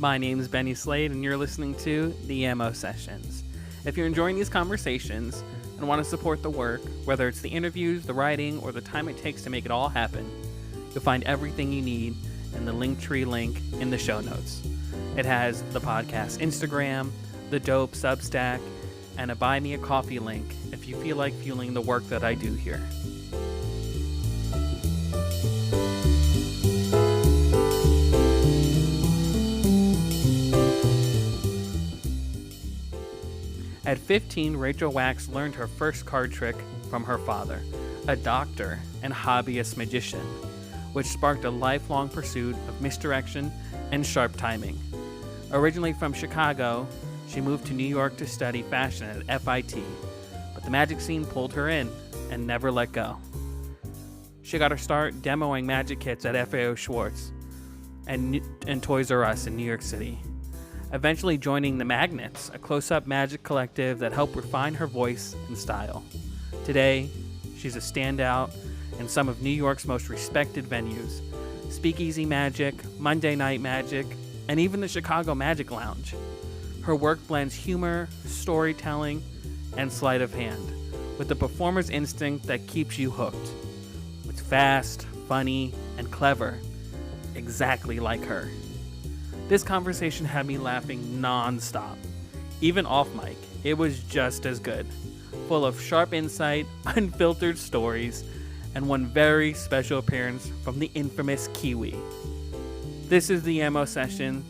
My name is Benny Slade, and you're listening to the Mo Sessions. If you're enjoying these conversations and want to support the work, whether it's the interviews, the writing, or the time it takes to make it all happen, you'll find everything you need in the Linktree link in the show notes. It has the podcast Instagram, the dope Substack, and a Buy Me a Coffee link if you feel like fueling the work that I do here. At 15, Rachel Wax learned her first card trick from her father, a doctor and hobbyist magician, which sparked a lifelong pursuit of misdirection and sharp timing. Originally from Chicago, she moved to New York to study fashion at FIT, but the magic scene pulled her in and never let go. She got her start demoing magic kits at FAO Schwartz and Toys R Us in New York City, eventually joining the Magnets, a close-up magic collective that helped refine her voice and style. Today, she's a standout in some of New York's most respected venues, Speakeasy Magic, Monday Night Magic, and even the Chicago Magic Lounge. Her work blends humor, storytelling, and sleight of hand, with the performer's instinct that keeps you hooked. It's fast, funny, and clever, exactly like her. This conversation had me laughing non-stop. Even off mic, it was just as good. Full of sharp insight, unfiltered stories, and one very special appearance from the infamous Kiwi. This is the Mo Session,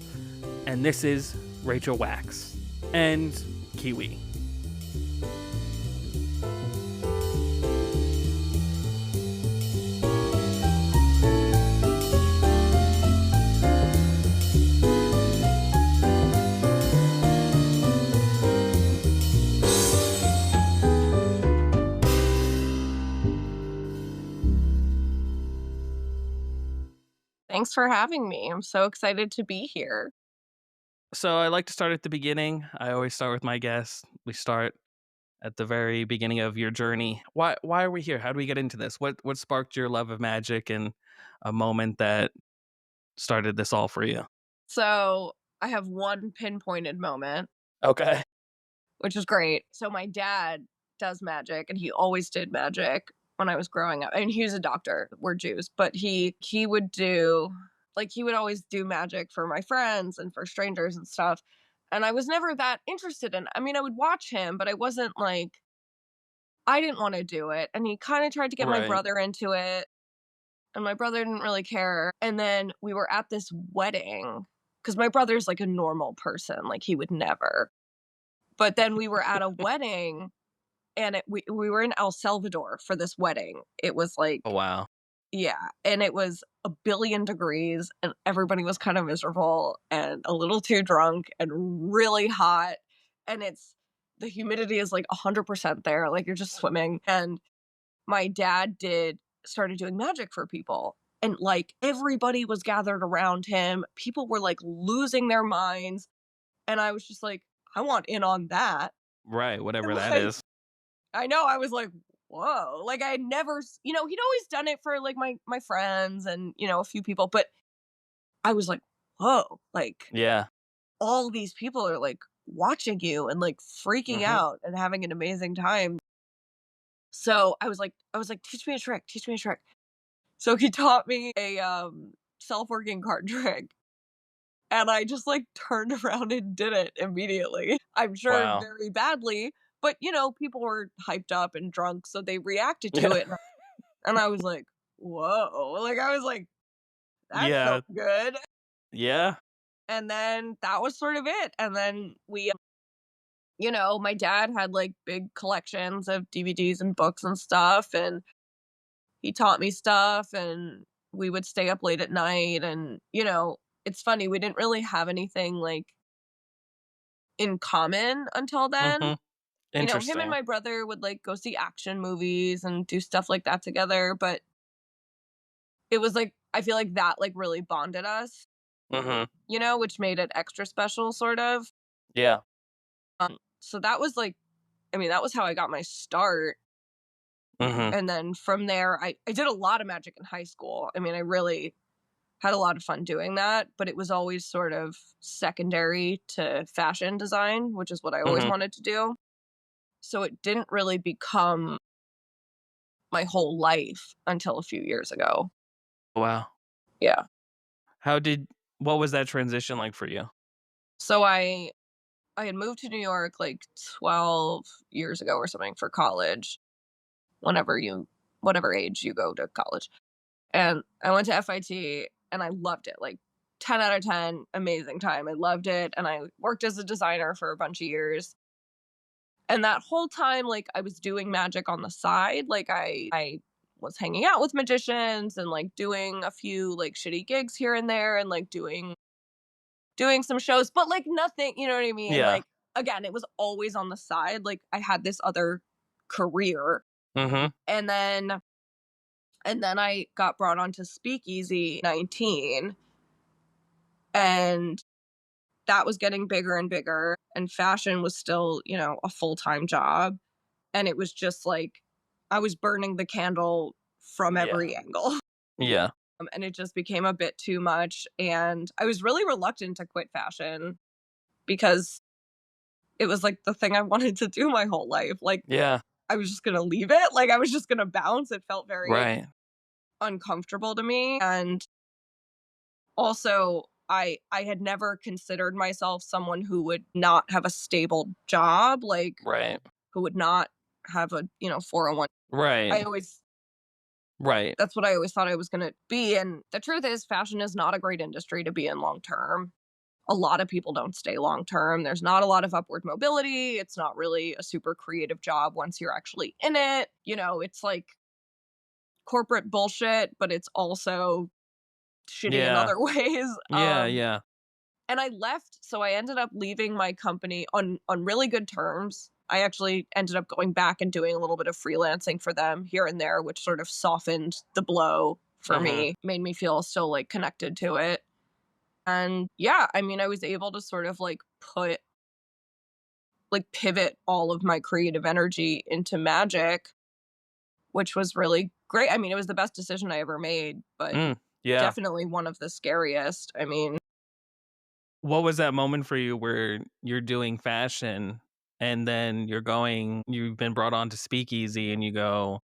and this is Rachel Wax and Kiwi. Thanks for having me. I'm so excited to be here. So I like to start at the beginning. I always start with my guests. We start at the very beginning of your journey. Why are we here? How do we get into this? What sparked your love of magic and a moment that started this all for you? So I have one pinpointed moment, Okay. which is great. So my dad does magic, and he always did magic when I was growing up. And he was a doctor. We're Jews, but he would do, like, he would always do magic for my friends and for strangers and stuff. And I was never that interested in. I mean, I would watch him, but I wasn't like, I didn't want to do it. And he kind of tried to get my Right. brother into it, and my brother didn't really care. And then we were at this wedding because my brother's like a normal person, like he would never. But then we were at a wedding, and we were in El Salvador for this wedding. It was like, Oh, wow. yeah, and it was 1,000,000,000 degrees, and everybody was kind of miserable and a little too drunk and really hot. And the humidity is like 100% there, like you're just swimming. And my dad started doing magic for people, and like everybody was gathered around him. People were like losing their minds, and I was just like, I want in on that. Right. Whatever And that like, is. I know, I was like, whoa, like I had never, he'd always done it for like my friends and a few people, but I was like, whoa, like Yeah. all these people are like watching you and like freaking Hmm. out and having an amazing time. So I was like, teach me a trick, teach me a trick. So he taught me a self-working card trick, and I just like turned around and did it immediately. I'm sure Wow. very badly, but people were hyped up and drunk, so they reacted to Yeah. it, and I was like, "Whoa." Like I was like, "That Yeah. felt good." Yeah. And then that was sort of it. And then my dad had like big collections of DVDs and books and stuff, and he taught me stuff, and we would stay up late at night. And it's funny, we didn't really have anything like in common until then. Hmm. Him and Interesting. my brother would like go see action movies and do stuff like that together, but it was like, I feel like that like really bonded us, Hmm. which made it extra special sort of. Yeah. So that was like, I mean, that was how I got my start. Hmm. And then from there, I did a lot of magic in high school. I mean, I really had a lot of fun doing that, but it was always sort of secondary to fashion design, which is what I always Mhm. wanted to do. So it didn't really become my whole life until a few years ago. Wow. Yeah. How did what was that transition like for you? So I had moved to New York like 12 years ago or something for college, whenever you whatever age you go to college. And I went to FIT and I loved it. Like 10 out of 10, amazing time. I loved it and I worked as a designer for a bunch of years. And that whole time like I was doing magic on the side, like I was hanging out with magicians and like doing a few like shitty gigs here and there and like doing some shows, but like nothing, you know what I mean? Yeah. Like again, it was always on the side. Like I had this other career. Mhm. And then I got brought onto Speakeasy 19 and that was getting bigger and bigger and fashion was still, a full-time job and it was just like I was burning the candle from Yeah. every angle. Yeah. And it just became a bit too much and I was really reluctant to quit fashion because it was like the thing I wanted to do my whole life. Like Yeah. I was just going to leave it. Like I was just going to bounce. It felt very Right. uncomfortable to me and also I had never considered myself someone who would not have a stable job, like Right. who would not have a, 401. Right. I always Right. That's what I always thought I was going to be and the truth is fashion is not a great industry to be in long term. A lot of people don't stay long term. There's not a lot of upward mobility. It's not really a super creative job once you're actually in it. It's like corporate bullshit, but it's also shitty in Yeah. other ways. Yeah, yeah. And I left, so I ended up leaving my company on really good terms. I actually ended up going back and doing a little bit of freelancing for them here and there, which sort of softened the blow for Mhm. me, made me feel still like connected to it. And yeah, I mean, I was able to sort of pivot all of my creative energy into magic, which was really great. I mean, it was the best decision I ever made, but Mm. Yeah. definitely one of the scariest. I mean, What was that moment for you where you're doing fashion and then you've been brought on to Speakeasy and you go,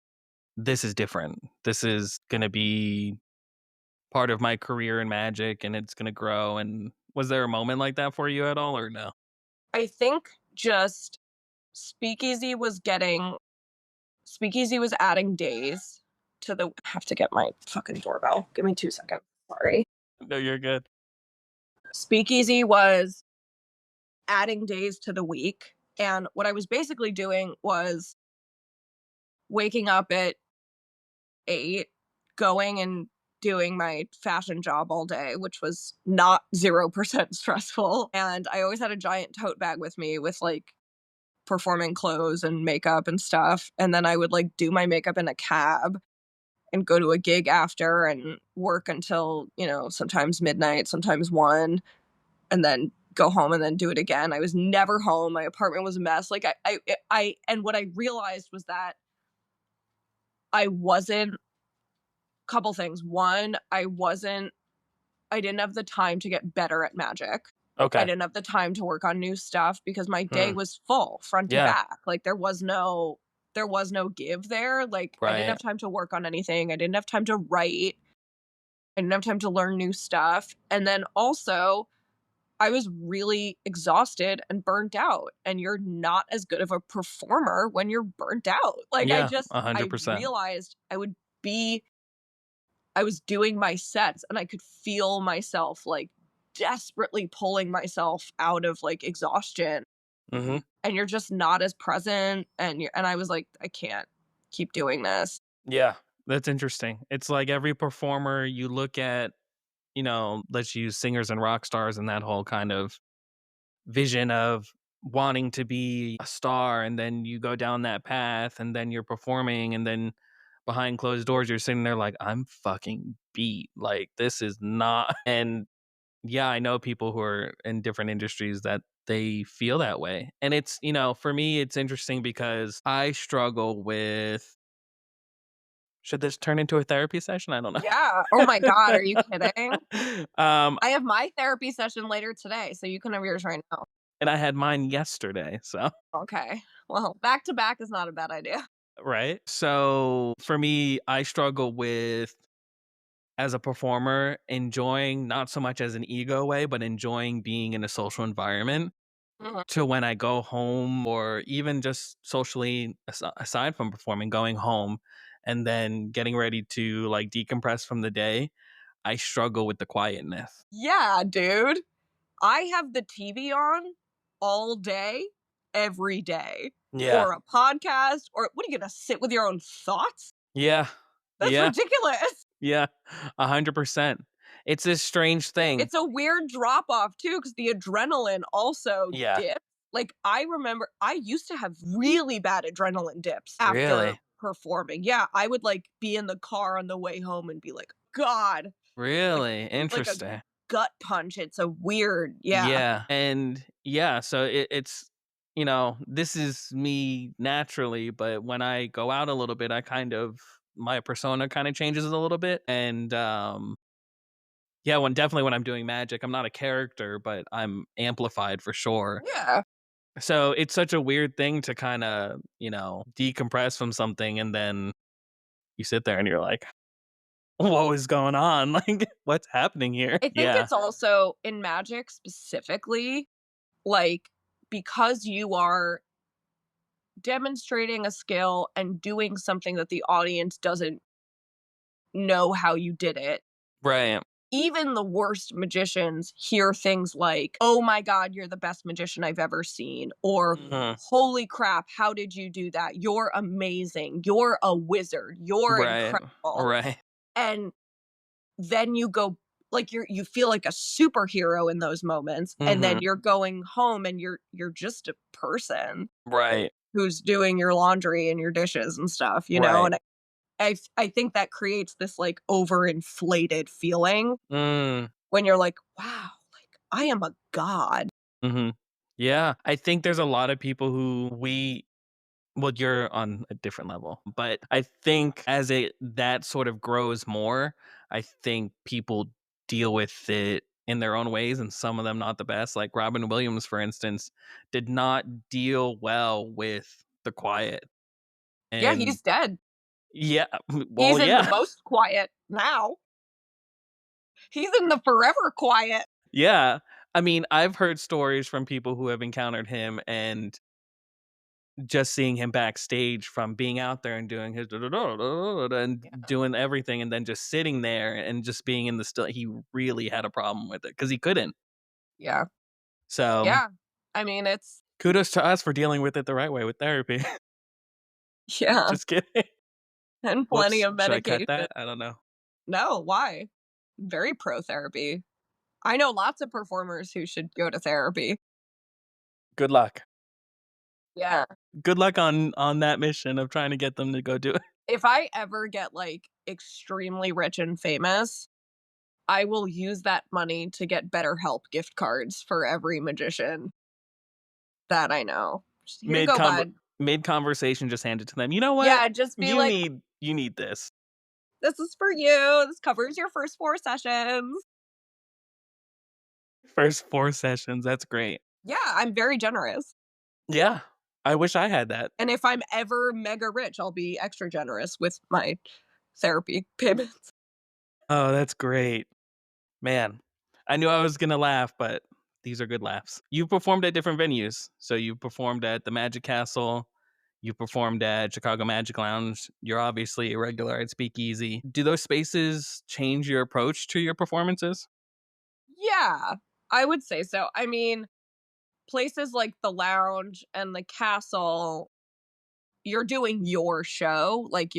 "This is different. This is gonna be part of my career in magic and it's gonna grow," and was there a moment like that for you at all or no? I think just Speakeasy was adding days to the I have to get my fucking doorbell. Give me 2 seconds. Sorry. No, you're good. Speakeasy was adding days to the week, and what I was basically doing was waking up at 8, going and doing my fashion job all day, which was not 0% stressful, and I always had a giant tote bag with me with, like, performing clothes and makeup and stuff, and then I would, like, do my makeup in a cab and go to a gig after and work until, sometimes midnight, sometimes 1, and then go home and then do it again. I was never home. My apartment was a mess. Like and what I realized was that I wasn't couple things. One, I didn't have the time to get better at magic. I Okay. didn't have the time to work on new stuff because my day Hmm. was full front to Yeah. back. Like there was no give there. Like I didn't Right. have time to work on anything. I didn't have time to write. I didn't have time to learn new stuff. And then also, I was really exhausted and burnt out. And you're not as good of a performer when you're burnt out. Like Yeah, I 100%. realized I was doing my sets and I could feel myself like desperately pulling myself out of like exhaustion Mhm. and you're just not as present and I was like I can't keep doing this. Yeah, that's interesting. It's like every performer you look at, let's use singers and rock stars and that whole kind of vision of wanting to be a star, and then you go down that path, and then you're performing, and then behind closed doors, you're sitting there like, "I'm fucking beat. Like, this is not." And yeah, I know people who are in different industries that they feel that way. And it's, for me, it's interesting because I struggle with Should this turn into a therapy session? I don't know. Yeah. Oh my god, are you kidding? um, I have my therapy session later today, so you can have yours right now. and I had mine yesterday, so Okay. Well, back to back is not a bad idea. right. So for me, I struggle with as a performer enjoying not so much as an ego way, but enjoying being in a social environment Mhm. to when I go home or even just socially aside from performing, going home and then getting ready to like decompress from the day, I struggle with the quietness. Yeah, dude. I have the TV on all day, every day, Yeah. or a podcast, or what are you gonna sit with your own thoughts? Yeah. That's Yeah. ridiculous. Yeah. 100%. It's this strange thing. It's a weird drop off too, because the adrenaline also Yeah. dips. Like I remember I used to have really bad adrenaline dips after Really? performing. Yeah, I would like be in the car on the way home and be like, God, like Really? like a Interesting. gut punch. It's a weird, yeah. Yeah. And yeah, so it's this is me naturally, but when I go out a little bit, I kind of my persona kind of changes a little bit. And yeah, when I'm doing magic, I'm not a character, but I'm amplified for sure. Yeah. So it's such a weird thing to kind of, decompress from something and then you sit there and you're like, what is going on? Like, what's happening here? I think Yeah. it's also in magic specifically, like because you are demonstrating a skill and doing something that the audience doesn't know how you did it. Right. Even the worst magicians hear things like, "Oh my god, you're the best magician I've ever seen," or Mhm. "Holy crap, how did you do that? You're amazing. You're a wizard. You're Right. incredible." Right. And then you go like you feel like a superhero in those moments, and then Mhm. you're going home and you're just a person Right. who's doing your laundry and your dishes and stuff, Right. and I think that creates this, like, overinflated feeling Mm. when you're like, "Wow, like, I am a god." Mhm. Yeah, I think there's a lot of people who well, you're on a different level, but I think as that sort of grows more, I think people deal with it in their own ways, and some of them not the best. Like Robin Williams, for instance, did not deal well with the quiet. Yeah, And he's dead. yeah, He's well, in the yeah, most quiet now. He's in the forever quiet. yeah. I mean, I've heard stories from people who have encountered him and just seeing him backstage from being out there and doing his and Yeah. doing everything and then just sitting there and just being in the still he really had a problem with it because he couldn't. Yeah. So, Yeah. I mean, it's kudos to us for dealing with it the right way with therapy. yeah, Just kidding. and plenty Whoops, of should I cut medication. that? I don't know. No, why? Very pro therapy. I know lots of performers who should go to therapy. Good luck. Yeah. Good luck on that mission of trying to get them to go do it. If I ever get, like, extremely rich and famous, I will use that money to get BetterHelp gift cards for every magician that I know. Just, "Here you Mid go, conver bud." mid conversation just hand it to them. You know what? Yeah, just be You like, need you need this. "This is for you. This covers your first 4 sessions." First 4 sessions, that's great. Yeah, I'm very generous. Yeah. I wish I had that. And if I'm ever mega rich, I'll be extra generous with my therapy payments. Oh, that's great. Man, I knew I was gonna laugh, but these are good laughs. You performed at different venues. So you performed at the Magic Castle, you performed at Chicago Magic Lounge. You're obviously a regular at Speakeasy. Do those spaces change your approach to your performances? Yeah, I would say so. I mean, places like the lounge and the castle, you're doing your show, like,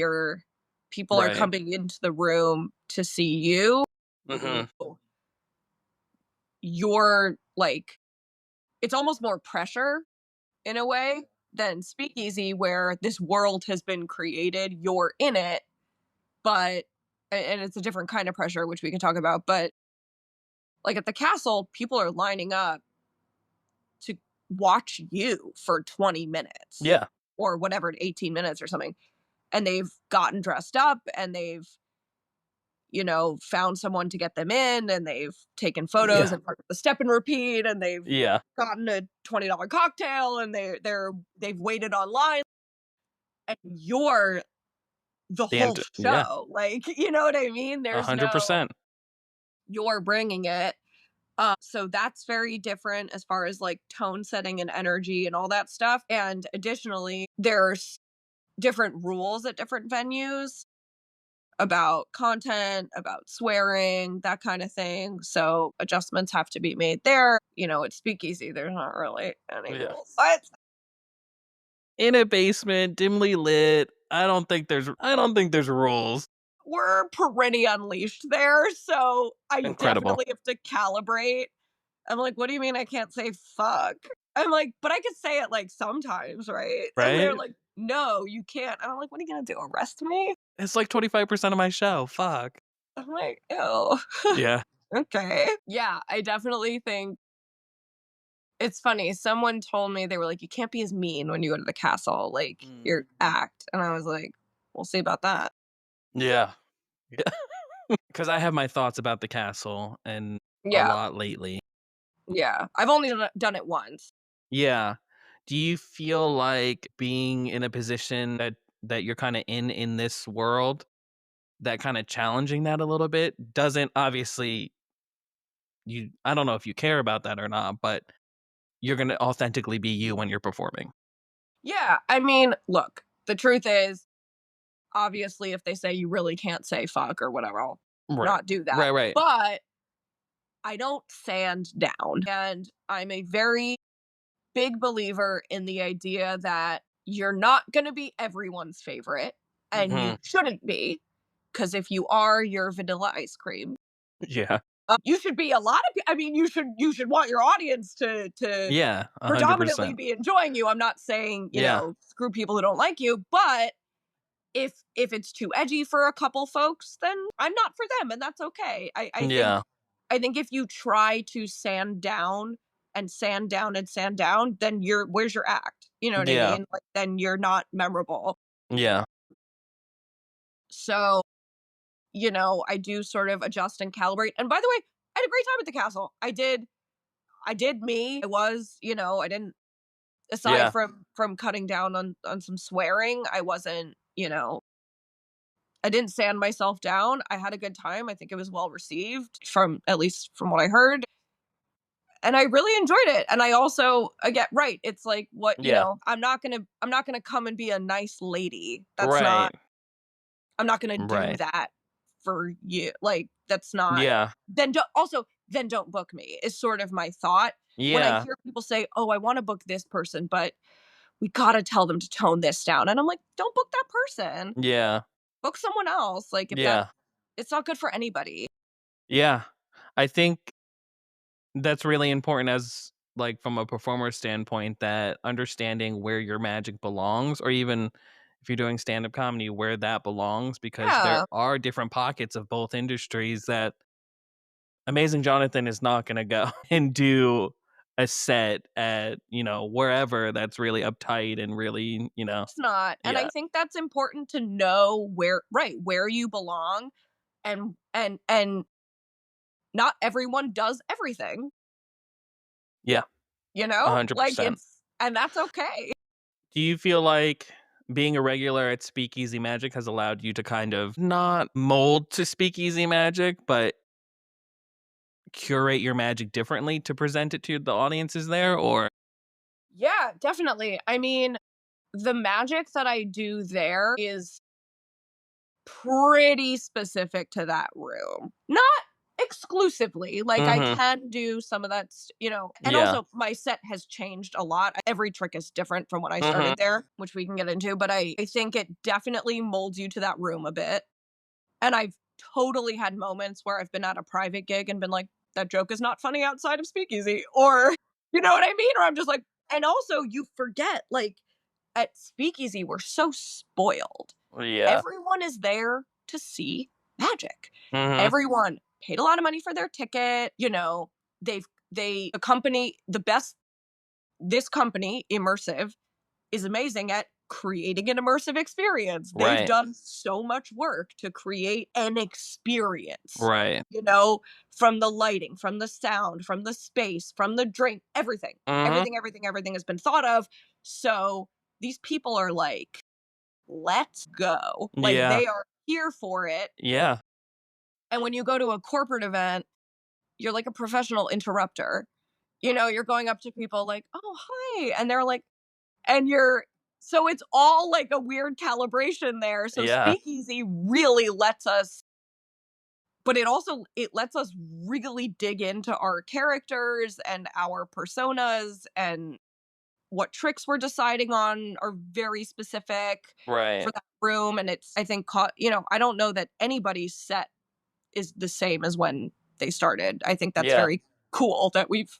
people are Right. coming into the room to see you. Mhm. You're, like it's almost more pressure in a way than Speakeasy where this world has been created, you're in it, but and it's a different kind of pressure, which we can talk about, but, like, at the castle, people are lining up to watch you for 20 minutes Yeah. or whatever, 18 minutes or something. and they've gotten dressed up and they've, found someone to get them in and they've taken photos Yeah. and part of the step and repeat and they've Yeah. gotten a $20 cocktail and they've waited online and you're the whole Yeah. show. Like, you know what I mean? There's no 100%. you're bringing it. So that's very different as far as like tone setting and energy and all that stuff. And additionally, there's different rules at different venues about content, about swearing, that kind of thing. So adjustments have to be made there. At Speakeasy, there's not really any Yeah. rules. But In a basement, dimly lit. I don't think there's rules. we're pretty unleashed there. So I Incredible. definitely have to calibrate. I'm like, what do you mean I can't say fuck? I'm like, but I could say it like sometimes, right? And they're Right? like, no, you can't. And I'm like, what are you gonna do? Arrest me? It's like 25% of my show. Fuck. I'm like, ew. Yeah. Okay. Yeah, I definitely think it's funny. Someone told me they were like, you can't be as mean when you go to the castle, like your act. And I was like, we'll see about that. Yeah. Yeah. Because I have my thoughts about the castle and a Yeah. lot lately. Yeah. I've only done it once. Yeah. Do you feel like being in a position that you're kind of in this world, that kind of challenging that a little bit doesn't obviously I don't know if you care about that or not, but you're going to authentically be you when you're performing. Yeah. I mean, look, the truth is, obviously, if they say you really can't say fuck or whatever, I'll Right. not do that. Right, right. But I don't sand down. And I'm a very big believer in the idea that you're not going to be everyone's favorite and you Mhm. shouldn't be. Because if you are, you're vanilla ice cream. Yeah. You should be a lot of. I mean, you should want your audience to Yeah, predominantly 100%. be enjoying you. I'm not saying Yeah. screw people who don't like you, but if it's too edgy for a couple folks, then I'm not for them, and that's okay. Yeah. I think if you try to sand down and sand down and sand down, then where's your act? You know what I Yeah. mean? Like then you're not memorable. Yeah. So, I do sort of adjust and calibrate. And by the way, I had a great time at the castle. I did me. I didn't aside Yeah. from cutting down on some swearing, I didn't sand myself down. I had a good time. I think it was well received from at least from what I heard. And I really enjoyed it. And I also again, right, it's like Yeah. I'm not gonna come and be a nice lady. Right. I'm not gonna do Right. that for you. Like that's not Yeah. then don't book me is sort of my thought. When I Yeah. hear people say, oh, I want to book this person, but we gotta tell them to tone this down. And I'm like, don't book that person. Yeah. Book someone else. Like if that Yeah. it's not good for anybody. Yeah. I think that's really important as like from a performer standpoint, that understanding where your magic belongs, or even if you're doing stand-up comedy, where that belongs, because there Yeah. are different pockets of both industries that Amazing Jonathan is not going to go and do a set at, wherever that's really uptight and really, It's not. And I yeah. think that's important to know where you belong and not everyone does everything, Yeah, Like 100%. and that's okay. Do you feel like being a regular at Speakeasy Magic has allowed you to kind of not mold to Speakeasy Magic, but curate your magic differently to present it to the audiences there? Or Yeah, definitely. I mean, the magic that I do there is pretty specific to that room. Not exclusively. Like I Mhm. can do some of that, and Yeah. also my set has changed a lot. Every trick is different from when I Mhm. started there, which we can get into, but I think it definitely molds you to that room a bit. And I've totally had moments where I've been at a private gig and been like, that joke is not funny outside of Speakeasy. Or, you know what I mean? Or I'm just like, and also you forget, like, at Speakeasy, we're so spoiled. Yeah. Everyone is there to see magic. Mhm. Everyone paid a lot of money for their ticket. The company, this company, Immersive, is amazing at creating an immersive experience. They've Right. done so much work to create an experience, Right. you know, from the lighting, from the sound, from the space, from the drink, everything. Mhm. Everything has been thought of. So these people are like, let's go. Like Yeah. they are here for it. Yeah. And when you go to a corporate event, you're like a professional interrupter. You know, you're going up to people like, oh, hi. And they're like, and you're, so it's all like a weird calibration there. So Yeah. Speakeasy really lets us, but it lets us really dig into our characters and our personas, and what tricks we're deciding on are very specific Right. for that room. And it's, I think, you know, I don't know that anybody's set is the same as when they started. I think that's Yeah. very cool that we've,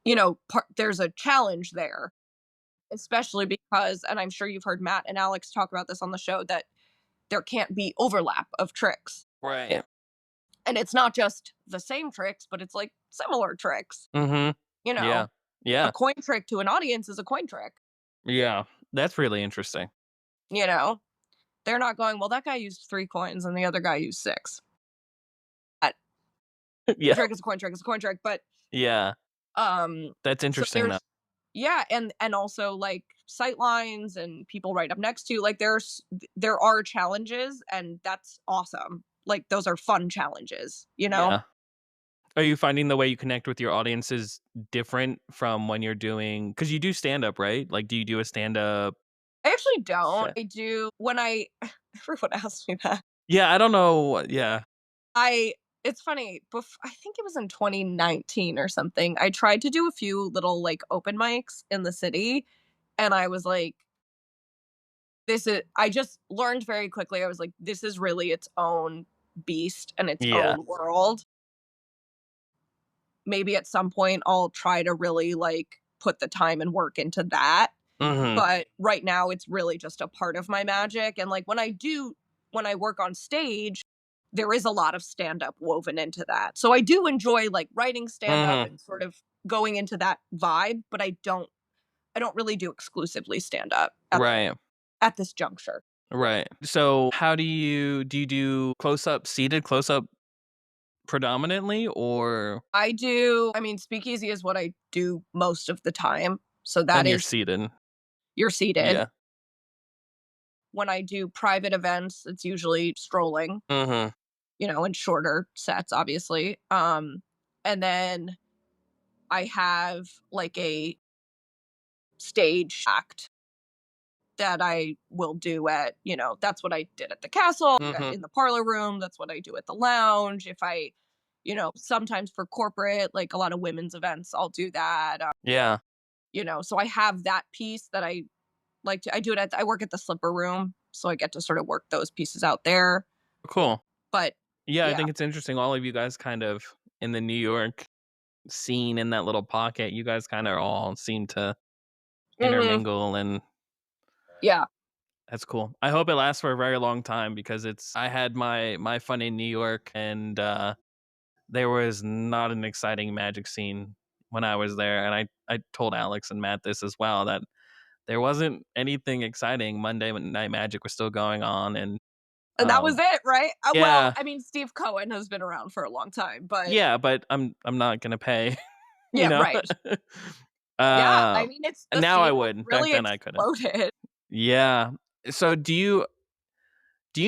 you know, there's a challenge there, especially because, and I'm sure you've heard Matt and Alex talk about this on the show, that there can't be overlap of tricks. Right. And it's not just the same tricks, but it's like similar tricks. Mhm. You know, Yeah. Yeah. a coin trick to an audience is a coin trick. Yeah. That's really interesting. You know, they're not going, well, that guy used 3 coins and the other guy used 6. That Yeah. trick is a coin trick is a coin trick. But Yeah. That's so interesting though. there's, yeah, and also like sight lines and people right up next to you. Like there are challenges, and that's awesome. Like those are fun challenges, you know? Yeah. Are you finding the way you connect with your audience is different from when you're doing, cuz you do stand up, right? Like do you do a stand up I actually don't. set? I do when I everyone asks me that. Yeah, I don't know. Yeah. I It's funny, I think it was in 2019 or something. I tried to do a few little like open mics in the city, and I was like, I just learned very quickly. I was like, this is really its own beast and its Yeah. own world. Maybe at some point I'll try to really like put the time and work into that. Mhm. But right now it's really just a part of my magic. And like when I work on stage, there is a lot of stand up woven into that. So I do enjoy like writing stand up Mhm. and sort of going into that vibe, but I don't really do exclusively stand up Right. at this juncture. Right. So, how do you do seated close up predominantly, or I mean, speakeasy is what I do most of the time. So that and you're is, seated? you're seated. Yeah. When I do private events, it's usually strolling, Mhm. you know, in shorter sets, obviously. And then I have like a stage act that I will do at, you know, that's what I did at the castle, Mhm. in the parlor room. That's what I do at the lounge. If I, you know, sometimes for corporate, like a lot of women's events, I'll do that. Yeah. You know, so I have that piece that I do it I work at the slipper room. So I get to sort of work those pieces out there. Cool. But Yeah, I yeah. think it's interesting. All of you guys kind of in the New York scene in that little pocket, you guys kind of all seem to Hmm. intermingle, and Yeah. that's cool. I hope it lasts for a very long time because I had my fun in New York, and there was not an exciting magic scene when I was there, and I told Alex and Matt this as well, that there wasn't anything exciting. Monday Night Magic was still going on, and And that was um it, right? Well, yeah. I mean, Steve Cohen has been around for a long time, but Yeah, but I'm not gonna pay, you yeah, know? right. Yeah, I Uh, mean, it's the Now I scene has would. Back really then I couldn't. exploded. Yeah. So do you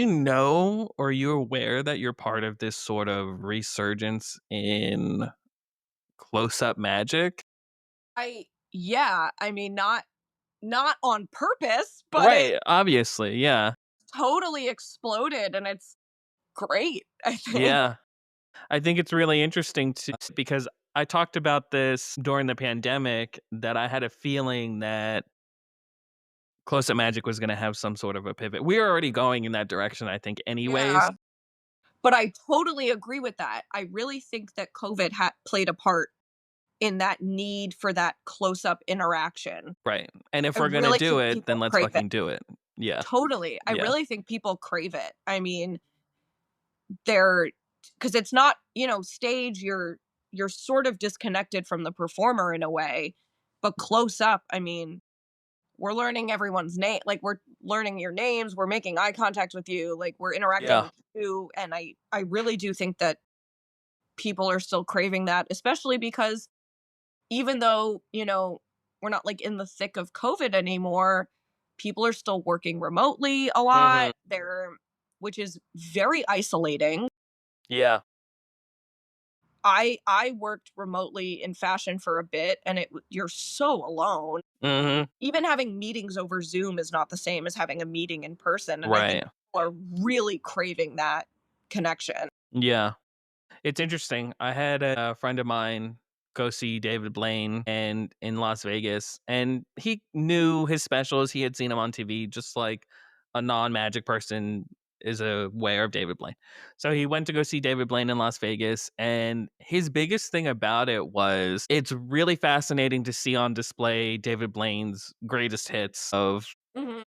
know, or are you aware that you're part of this sort of resurgence in close-up magic? Yeah, I mean, not on purpose, but it Right, obviously, yeah. totally exploded, and it's great, I think. Yeah. I think it's really interesting because I talked about this during the pandemic, that I had a feeling that close-up magic was gonna have some sort of a pivot. We're already going in that direction, I think, anyways. Yeah. But I totally agree with that. I really think that COVID played a part in that need for that close-up interaction. Right, and if I we're gonna really do think it, then people let's crave it. fucking do it. Yeah, Totally. I yeah, really think people crave it. I mean, they're because it's not, you know, stage, you're sort of disconnected from the performer in a way, but close up, I mean, we're learning everyone's name, like we're learning your names, we're making eye contact with you, like we're interacting Yeah. with you. And I really do think that people are still craving that, especially because even though, we're not like in the thick of COVID anymore, people are still working remotely a Mhm. lot. Which is very isolating. Yeah. I worked remotely in fashion for a bit, and you're so alone. Mhm. Even having meetings over Zoom is not the same as having a meeting in person, and I think Right. people are really craving that connection. Yeah. It's interesting. I had a friend of mine go see David Blaine and in Las Vegas, and he knew his specials. He had seen him on TV, just like a non-magic person is aware of David Blaine. So he went to go see David Blaine in Las Vegas, and his biggest thing about it was it's really fascinating to see on display David Blaine's greatest hits of Mhm.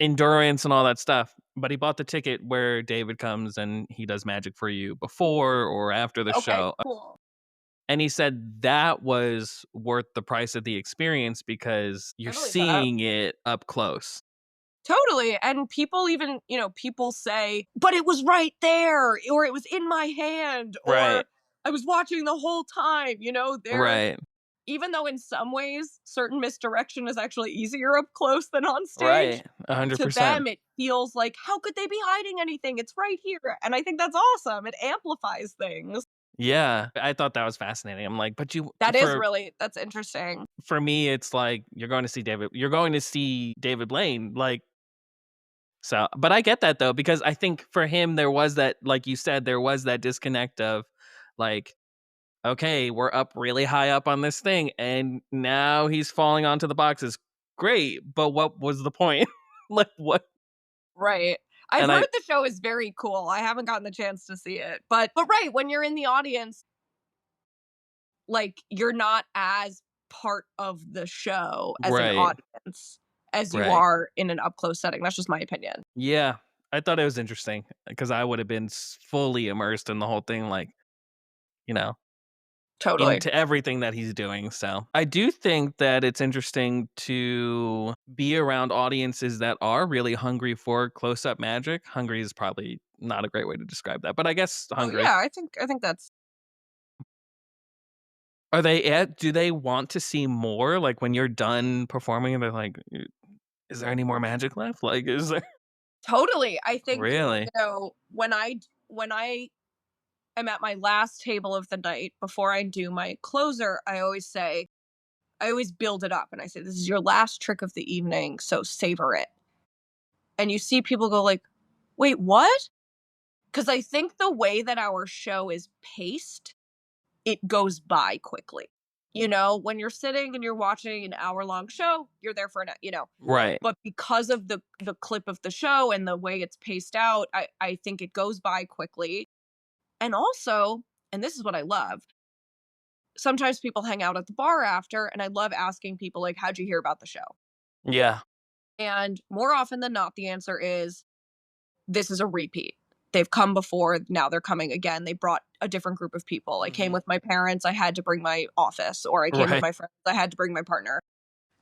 endurance and all that stuff. But he bought the ticket where David comes and he does magic for you before or after the Okay, show. cool. And he said that was worth the price of the experience because you're I believe that. seeing it up close. Totally. And people even, people say, but it was right there, or it was in my hand, Right. or I was watching the whole time. Right. Even though in some ways certain misdirection is actually easier up close than on stage, Right. 100%. to them it feels like, how could they be hiding anything? It's right here. And I think that's awesome. It amplifies things. Yeah. I thought that was fascinating. I'm like, but you That's interesting. for me it's like you're going to see David Blaine, like. So, but I get that though, because I think for him, there was that, like you said, there was that disconnect of like, okay, we're up really high up on this thing and now he's falling onto the boxes. Great. But what was the point? Like, what? Right. I've And heard the show is very cool. I haven't gotten the chance to see it. But right, when you're in the audience, like you're not as part of the show as an right, audience as you right. are in an up close setting. That's just my opinion. Yeah. I thought it was interesting because I would have been fully immersed in the whole thing, like, you know, Totally. into everything that he's doing. So I do think that it's interesting to be around audiences that are really hungry for close up magic. Hungry is probably not a great way to describe that, but I guess Oh hungry. yeah, I think that's Are they do they want to see more? Like when you're done performing and they're like, is there any more magic left? Like, is there totally. I think, really? when I am at my last table of the night before I do my closer, I always build it up and I say, this is your last trick of the evening, so savor it. And you see people go like, wait, what? Because I think the way that our show is paced, it goes by quickly. When you're sitting and you're watching an hour-long show, you're there for Right. but because of the clip of the show and the way it's paced out, I think it goes by quickly. And also, and this is what I love, sometimes people hang out at the bar after, and I love asking people like, how'd you hear about the show? Yeah. And more often than not, the answer is, this is a repeat. They've come before, now they're coming again. They brought a different group of people. I came Mhm. with my parents, I had to bring my office, or I came with Right. my friends, I had to bring my partner.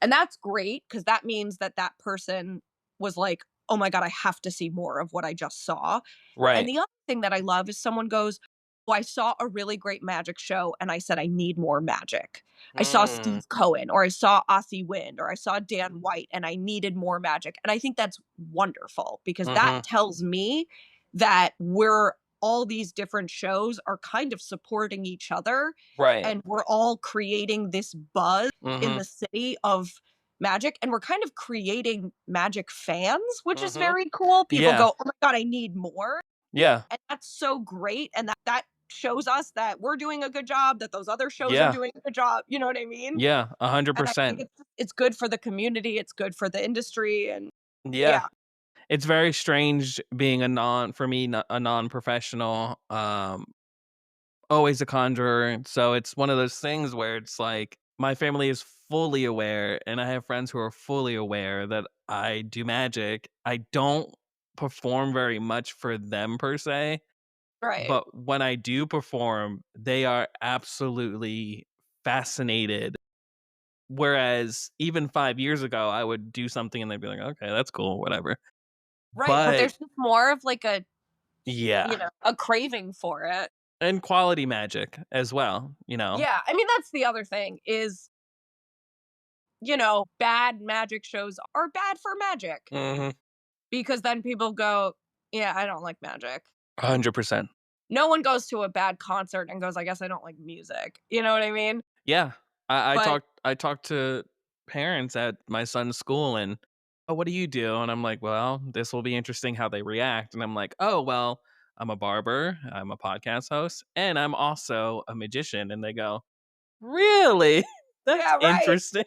And that's great because that means that that person was like, "Oh my god, I have to see more of what I just saw." And Right. the other thing that I love is someone goes, "Oh, I saw a really great magic show and I said I need more magic. I saw Mm. Steve Cohen or I saw Aussie Wind or I saw Dan White and I needed more magic." And I think that's wonderful because that Mhm. tells me that we're all these different shows are kind of supporting each other, Right. and we're all creating this buzz in Mhm. the city of magic, and we're kind of creating magic fans, which is Mhm. very cool. People Yeah. go, "Oh my god, I need more." Yeah. And that's so great, and that shows us that we're doing a good job, that those other shows are Yeah. doing a good job, you know what I mean? Yeah. And I think 100%. it's good for the community, it's good for the industry, and Yeah. yeah. It's very strange being for me, a non-professional, always a conjurer. So it's one of those things where it's like my family is fully aware and I have friends who are fully aware that I do magic. I don't perform very much for them per se, Right. but when I do perform, they are absolutely fascinated Whereas even 5 years ago, I would do something and they'd be like, "Okay, that's cool, whatever." Right, but But there's just more of, like, yeah, a craving for it. and quality magic as well, you know? Yeah, I mean, that's the other thing is, bad magic shows are bad for magic Mhm. because then people go, "Yeah, I don't like magic." 100%. No one goes to a bad concert and goes, "I guess I don't like music." You know what I mean? Yeah. But I talked to parents at my son's school and, "Oh, what do you do?" And I'm like, "Well, this will be interesting how they react." And I'm like, "Oh, well, I'm a barber, I'm a podcast host, and I'm also a magician." And they go, "Really? That's yeah, right. interesting."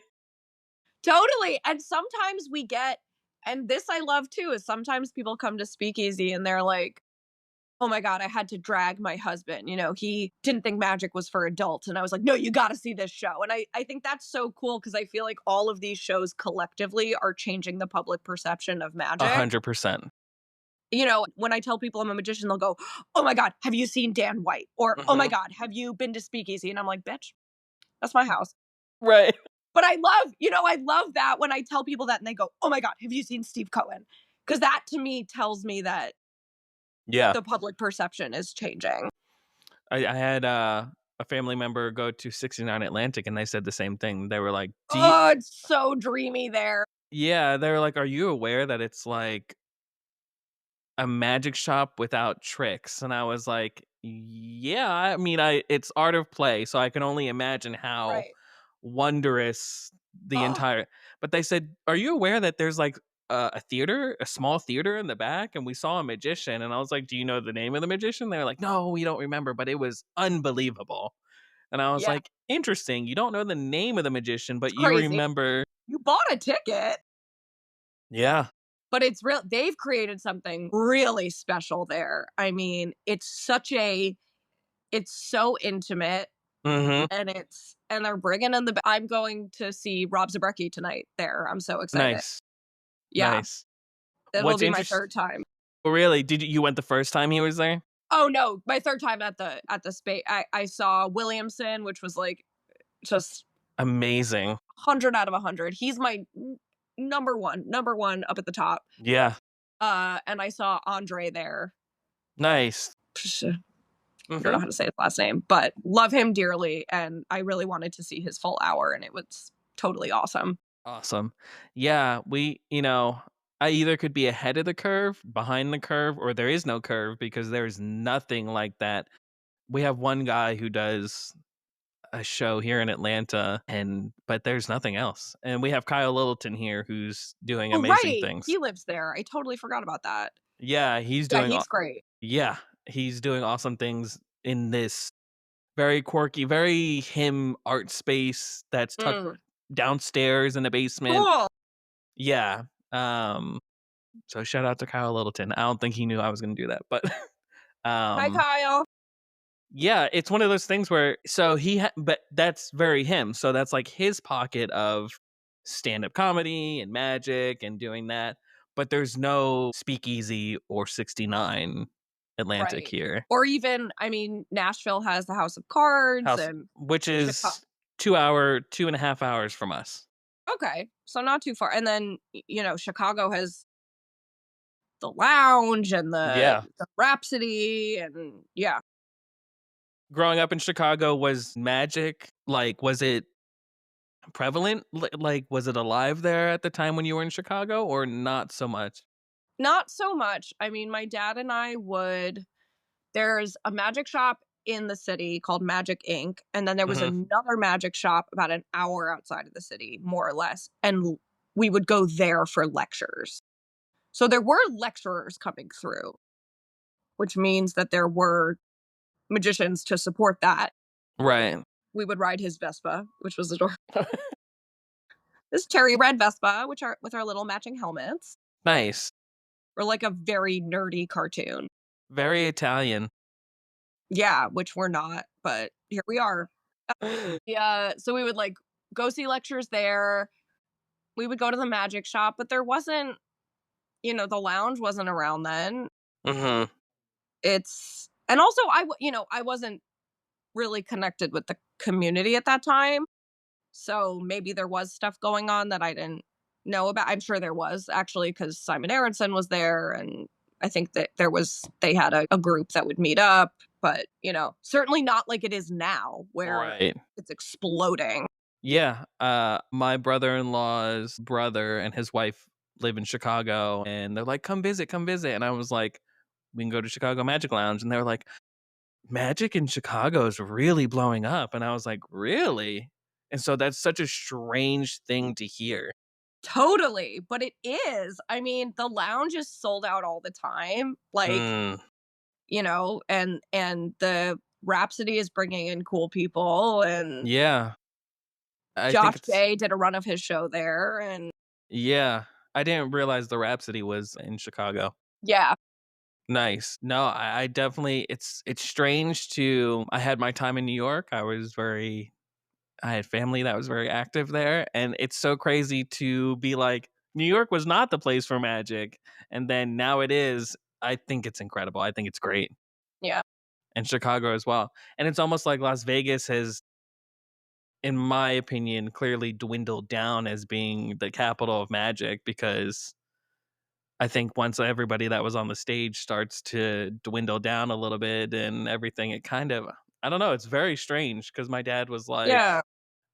Totally, and sometimes we get and this I love too, is sometimes people come to speakeasy and they're like, "Oh my god, I had to drag my husband, he didn't think magic was for adults," and I was like, "No, you gotta see this show," and I think that's so cool because I feel like all of these shows collectively are changing the public perception of magic. 100%. When I tell people I'm a magician, they'll go, "Oh my god, have you seen Dan White?" Or, "Oh my Mhm. god, have you been to speakeasy?" And I'm like, "Bitch, that's my house." Right. But I love that when I tell people that and they go, "Oh my god, have you seen Steve Cohen?" Because that to me tells me that Yeah. the public perception is changing. I had, a family member go to 69 Atlantic, and they said the same thing. They were like, "Do you" Oh, it's so dreamy there. Yeah, they were like, "Are you aware that it's like a magic shop without tricks?" And I was like, "Yeah, I mean, I it's art of play, so I can only imagine how Right. wondrous the Oh, entire." But they said, "Are you aware that there's like a theater, a small theater in the back, and we saw a magician?" And I was like, "Do you know the name of the magician?" They were like, "No, we don't remember, but it was unbelievable." And I was yeah, like, "Interesting. You don't know the name of the magician, it's but you crazy. remember." You bought a ticket, Yeah. but it's real they've created something really special there. I mean, it's so intimate Mhm. and they're bringing in I'm going to see Rob Zabrecky tonight there. I'm so excited. Nice. Yeah, Nice. it'll What's be my interest 3rd time. Really? Did you went the first time he was there? Oh, no, my 3rd time at the space. I saw Williamson, which was, like, just Amazing. 100 out of 100. He's my number 1 up at the top. Yeah. And I saw Andre there. Nice. I don't know Mhm. how to say his last name, but love him dearly, and I really wanted to see his full hour, and it was totally awesome. Awesome. Yeah, I either could be ahead of the curve, behind the curve, or there is no curve because there's nothing like that. We have one guy who does a show here in Atlanta but there's nothing else. And we have Kyle Littleton here who's doing Oh, amazing right, things. he lives there. I totally forgot about that. Yeah, Yeah, he's great. yeah, he's doing awesome things in this very quirky, very him art space that's tucked Mm, downstairs in the basement. cool. Yeah. Um, so shout out to Kyle Littleton. I don't think he knew I was gonna do that, but Hi, um Kyle. yeah, it's one of those things where but that's very him. So that's like his pocket of stand-up comedy and magic and doing that. But there's no speakeasy or 69 Atlantic Right. here. Or even, I mean, Nashville has the House of Cards House and which Chicago. is 2.5 hours from us. Okay, so not too far. And then, Chicago has the Lounge and Yeah. the Rhapsody, and yeah. Growing up in Chicago, was magic was it prevalent? Was it alive there at the time when you were in Chicago or not so much? Not so much. I mean, my dad and I would there's a magic shop in the city called Magic Inc., and then there was Mhm. another magic shop about an hour outside of the city, more or less, and we would go there for lectures. So there were lecturers coming through, which means that there were magicians to support that. Right. We would ride his Vespa, which was adorable. This cherry red Vespa, which are with our little matching helmets, Nice. or like a very nerdy cartoon. Very Italian. Yeah, which we're not, but here we are. Yeah, so we would like go see lectures there. We would go to the magic shop, but there wasn't, the lounge wasn't around then. Mhm. It's and also I wasn't really connected with the community at that time. So maybe there was stuff going on that I didn't know about. I'm sure there was actually because Simon Aronson was there, and I think that they had a group that would meet up, but certainly not like it is now where Right. it's exploding. Yeah. My brother-in-law's brother and his wife live in Chicago, and they're like, come visit, come visit. And I was like, we can go to Chicago Magic Lounge. And they were like, Magic in Chicago is really blowing up. And I was like, really? And so that's such a strange thing to hear. Totally, but it is. I mean, the lounge is sold out all the time. Like, Mm, and the Rhapsody is bringing in cool people, and yeah. I think Josh it's, Day did a run of his show there, and yeah. I didn't realize the Rhapsody was in Chicago. yeah, Nice. No, I definitely, it's strange to, I had my time in New York. I had family that was very active there, and it's so crazy to be like, New York was not the place for magic, and then now it is. I think it's incredible. I think it's great. yeah, And Chicago as well. And it's almost like Las Vegas has, in my opinion, clearly dwindled down as being the capital of magic, because I think once everybody that was on the stage starts to dwindle down a little bit and everything, it kind of, I don't know, it's very strange because my dad was like, yeah,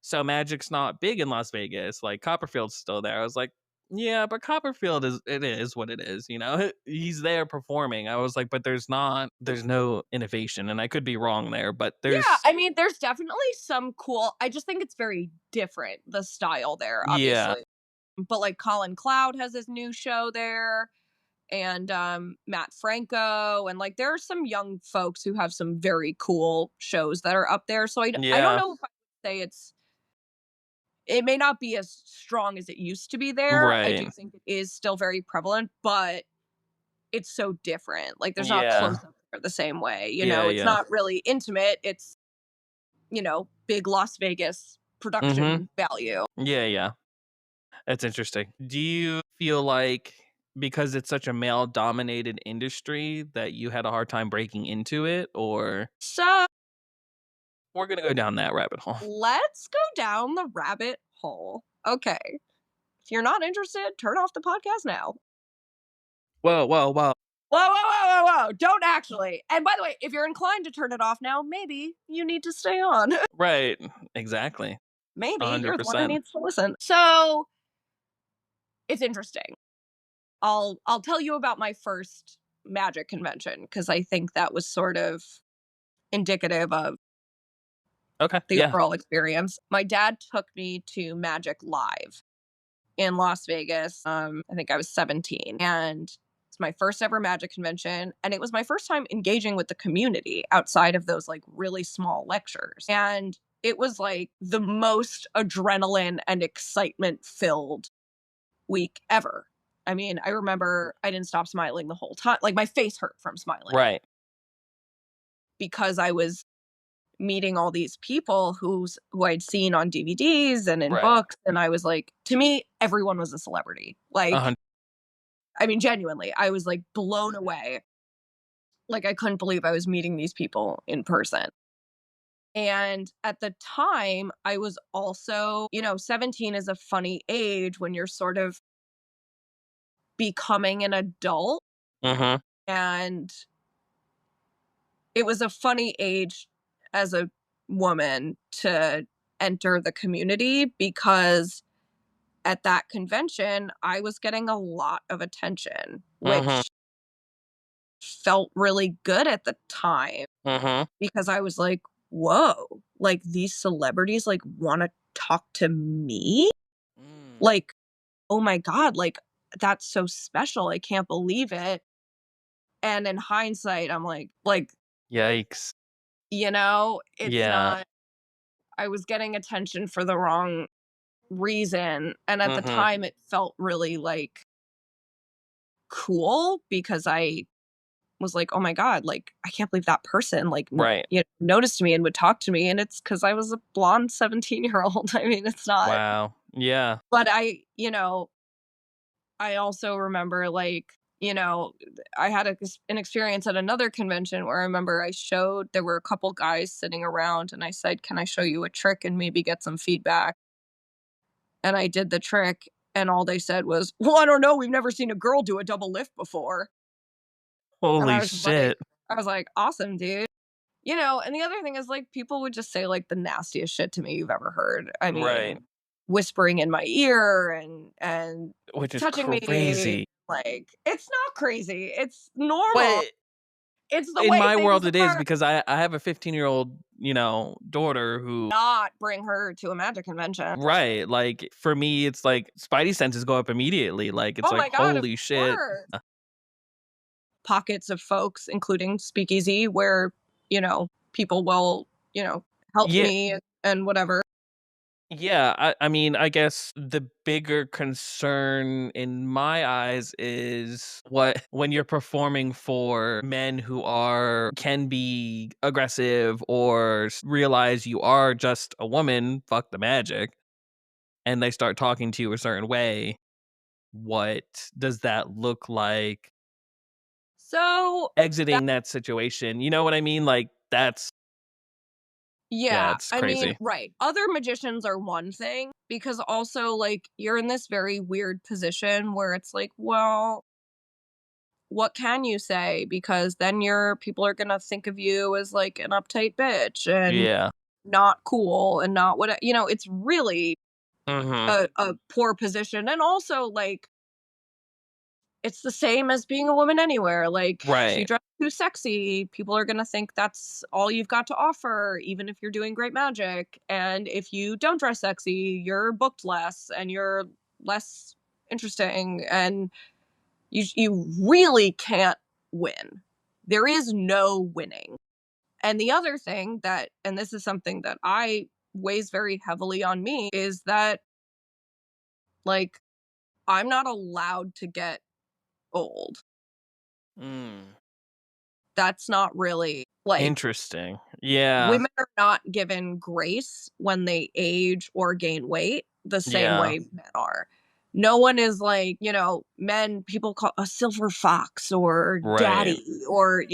so Magic's not big in Las Vegas. Like Copperfield's still there. I was like, yeah, but Copperfield is what it is, you know? He's there performing. I was like, but there's no innovation. And I could be wrong there, but yeah. there's I mean, there's definitely some cool. I just think it's very different the style there, yeah. obviously. But like Colin Cloud has his new show there, and Matt Franco, and like there are some young folks who have some very cool shows that are up there. So I don't Yeah. know if I would say it may not be as strong as it used to be there. I do Right. think it is still very prevalent, but it's so different. Like there's not Yeah. close up there the same way. Yeah, It's yeah. not really intimate. It's big Las Vegas Mhm. production value. Yeah, yeah. That's interesting. Do you feel like because it's such a male dominated industry that you had a hard time breaking into it, or So we're going to go down that rabbit hole? let's go down the rabbit hole. Okay. If you're not interested, turn off the podcast now. Whoa, whoa, whoa. Whoa, whoa, whoa, whoa, whoa. Don't actually. And by the way, if you're inclined to turn it off now, maybe you need to stay on. Right. Exactly. Maybe you're the one who 100%. needs to listen. So it's interesting. I'll tell you about my first magic convention because I think that was sort of indicative of Okay. the Yeah. overall experience. My dad took me to Magic Live in Las Vegas. I think I was 17, and it's my first ever magic convention, and it was my first time engaging with the community outside of those like really small lectures. And it was like the most adrenaline and excitement filled week ever. I mean, I remember I didn't stop smiling the whole time. Like my face hurt from smiling Right. because I was meeting all these people who I'd seen on DVDs and in Right. books, and I was like, to me, everyone was a celebrity. Like, 100. I mean, genuinely, I was like blown away. Like, I couldn't believe I was meeting these people in person. And at the time, I was also, 17 is a funny age when you're sort of becoming an adult. Mhm. And it was a funny age as a woman to enter the community because at that convention, I was getting a lot of attention, Mhm. which felt really good at the time Mhm. because I was like, whoa, like these celebrities like want to talk to me? Mm. Like, oh my God, like that's so special. I can't believe it. And in hindsight, I'm like, Yikes. it's Yeah. not, I was getting attention for the wrong reason. And at the Mhm. time, it felt really like cool because I was like, "Oh my God, like, I can't believe that person, like, Right. noticed me and would talk to me," and it's because I was a blonde 17-year-old. I mean, it's not, Wow. Yeah. but I also remember, like, I had an experience at another convention where I remember there were a couple guys sitting around, and I said, "Can I show you a trick and maybe get some feedback?" and I did the trick, and all they said was, "Well, I don't know, we've never seen a girl do a double lift before." And Holy shit. I was like, "Awesome, dude." You know, and the other thing is, like, people would just say, like, the nastiest shit to me you've ever heard. I Right. mean, whispering in my ear and Which is touching me, crazy. like, it's not crazy, it's normal. But It's the in way my things world it is, are. because I have a 15-year-old, daughter who Not bring her to a magic convention. right, like, for me, it's like spidey senses go up immediately, like, it's Oh like, my god, of "Holy shit." course. Pockets of folks, including Speakeasy, where, people will, help Yeah. me and whatever. Yeah, I mean, I guess the bigger concern in my eyes is when you're performing for men who can be aggressive or realize you are just a woman, fuck the magic, and they start talking to you a certain way. What does that look like So, that exiting that situation? You know what I mean? Like yeah, yeah, it's I mean, crazy. right. Other magicians are one thing because also, like, you're in this very weird position where it's like, well, what can you say? Because then people are gonna think of you as like an uptight bitch and Yeah. not cool and not what it's really Mhm. a poor position. And also, like, it's the same as being a woman anywhere. Like, if you Right. dress too sexy, people are gonna think that's all you've got to offer, even if you're doing great magic. And if you don't dress sexy, you're booked less and you're less interesting, and you really can't win. There is no winning. And the other thing that, and this is something that I weighs very heavily on me, is that, like, I'm not allowed to get old. Mm. That's not really like, Interesting. Yeah. women are not given grace when they age or gain weight the same Yeah. way men are. No one is like, men people call a silver fox or Right. daddy, or,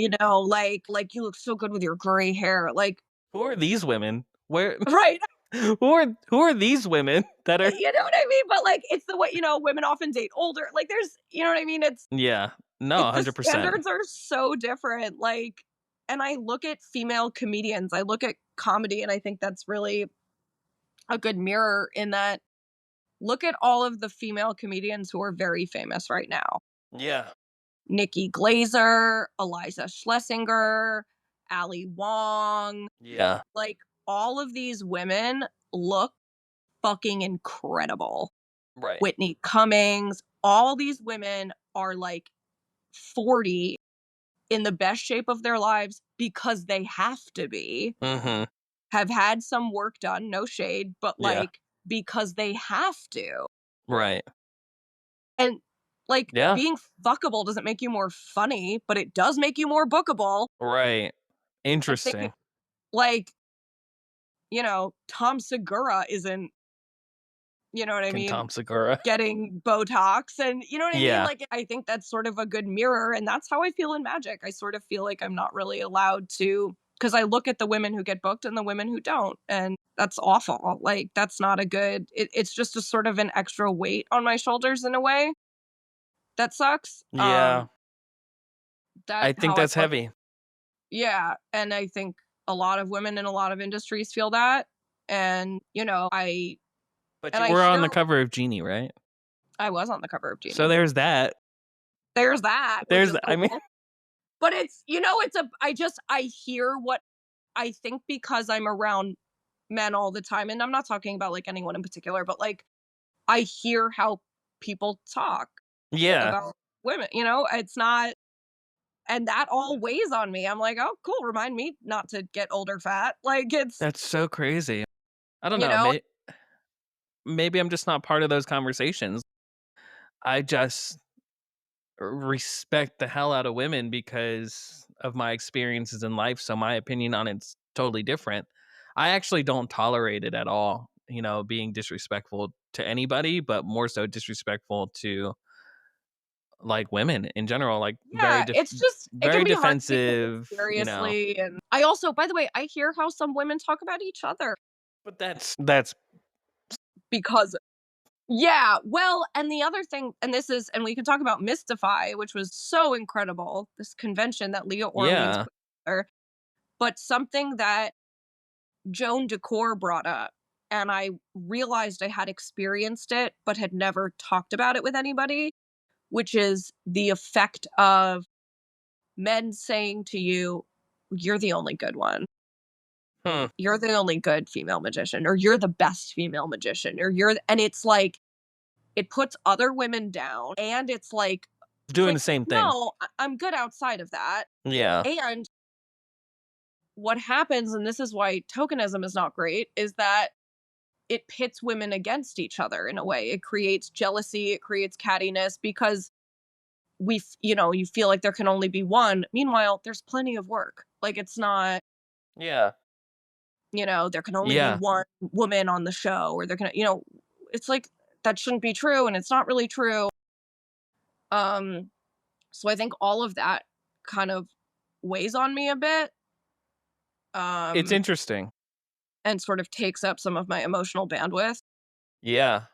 like you look so good with your gray hair. Like, Who are these women? Where right. who are these women that are You know what I mean? But like, it's the way, women often date older. Like, there's, you know what I mean? Yeah. No, The 100%. standards are so different. Like, and I look at female comedians, I look at comedy, and I think that's really a good mirror in that, look at all of the female comedians who are very famous right now. Yeah. Nikki Glazer, Eliza Schlesinger, Ali Wong, Yeah. like, all of these women look fucking incredible. Right. Whitney Cummings, all these women are like 40 in the best shape of their lives because they have to be, Mhm. have had some work done, no shade, but Yeah. like, because they have to. Right. And like, Yeah. being fuckable doesn't make you more funny, but it does make you more bookable. Right. I think, Interesting. like, Tom Segura isn't, you know what I Can mean, Tom Segura. getting Botox, and you know what I mean? Yeah. Like, I think that's sort of a good mirror, and that's how I feel in magic. I sort of feel like I'm not really allowed to, because I look at the women who get booked and the women who don't, and that's awful. Like, that's not a good, it's just a sort of an extra weight on my shoulders in a way that sucks. Yeah. I That think how I that's look. heavy. Yeah, and I think a lot of women in a lot of industries feel that, and But and you I were on the hear, cover of Genie, right? I was on the cover of So Genie. there's that. There's that, which is I mean, cool. But I hear what I think, because I'm around men all the time, and I'm not talking about like anyone in particular, but like, I hear how people talk yeah. about women, it's not, and that all weighs on me. I'm like, oh, cool, remind me not to get old or fat. Like, it's, That's so crazy. I don't you know, know, maybe I'm just not part of those conversations. I just respect the hell out of women because of my experiences in life, so my opinion on it's totally different. I actually don't tolerate it at all, being disrespectful to anybody, but more so disrespectful to like women in general, like yeah, it's just, it very can be hard to be taken defensive. seriously. And I also, by the way, I hear how some women talk about each other But that's because Yeah, well, and the other thing, and this is, and we can talk about Mystify, which was so incredible, this convention that Leah Orleans Yeah. put together, but something that Joan Decor brought up, and I realized I had experienced it, but had never talked about it with anybody, which is the effect of men saying to you, "You're the only good one. Hmm. You're the only good female magician," or "You're the best female magician," or and it's like, it puts other women down, and it's Doing like, the same thing. "No, I'm good outside of that." Yeah. And what happens, and this is why tokenism is not great, is that it pits women against each other in a way. It creates jealousy, it creates cattiness, because you feel like there can only be one. Meanwhile, there's plenty of work. Like, it's not, Yeah. there can only be Yeah. one woman on the show, or there can, it's like, that shouldn't be true, and it's not really true. Um, so I think all of that kind of weighs on me a bit, It's um, interesting. and sort of takes up some of my emotional bandwidth. Yeah.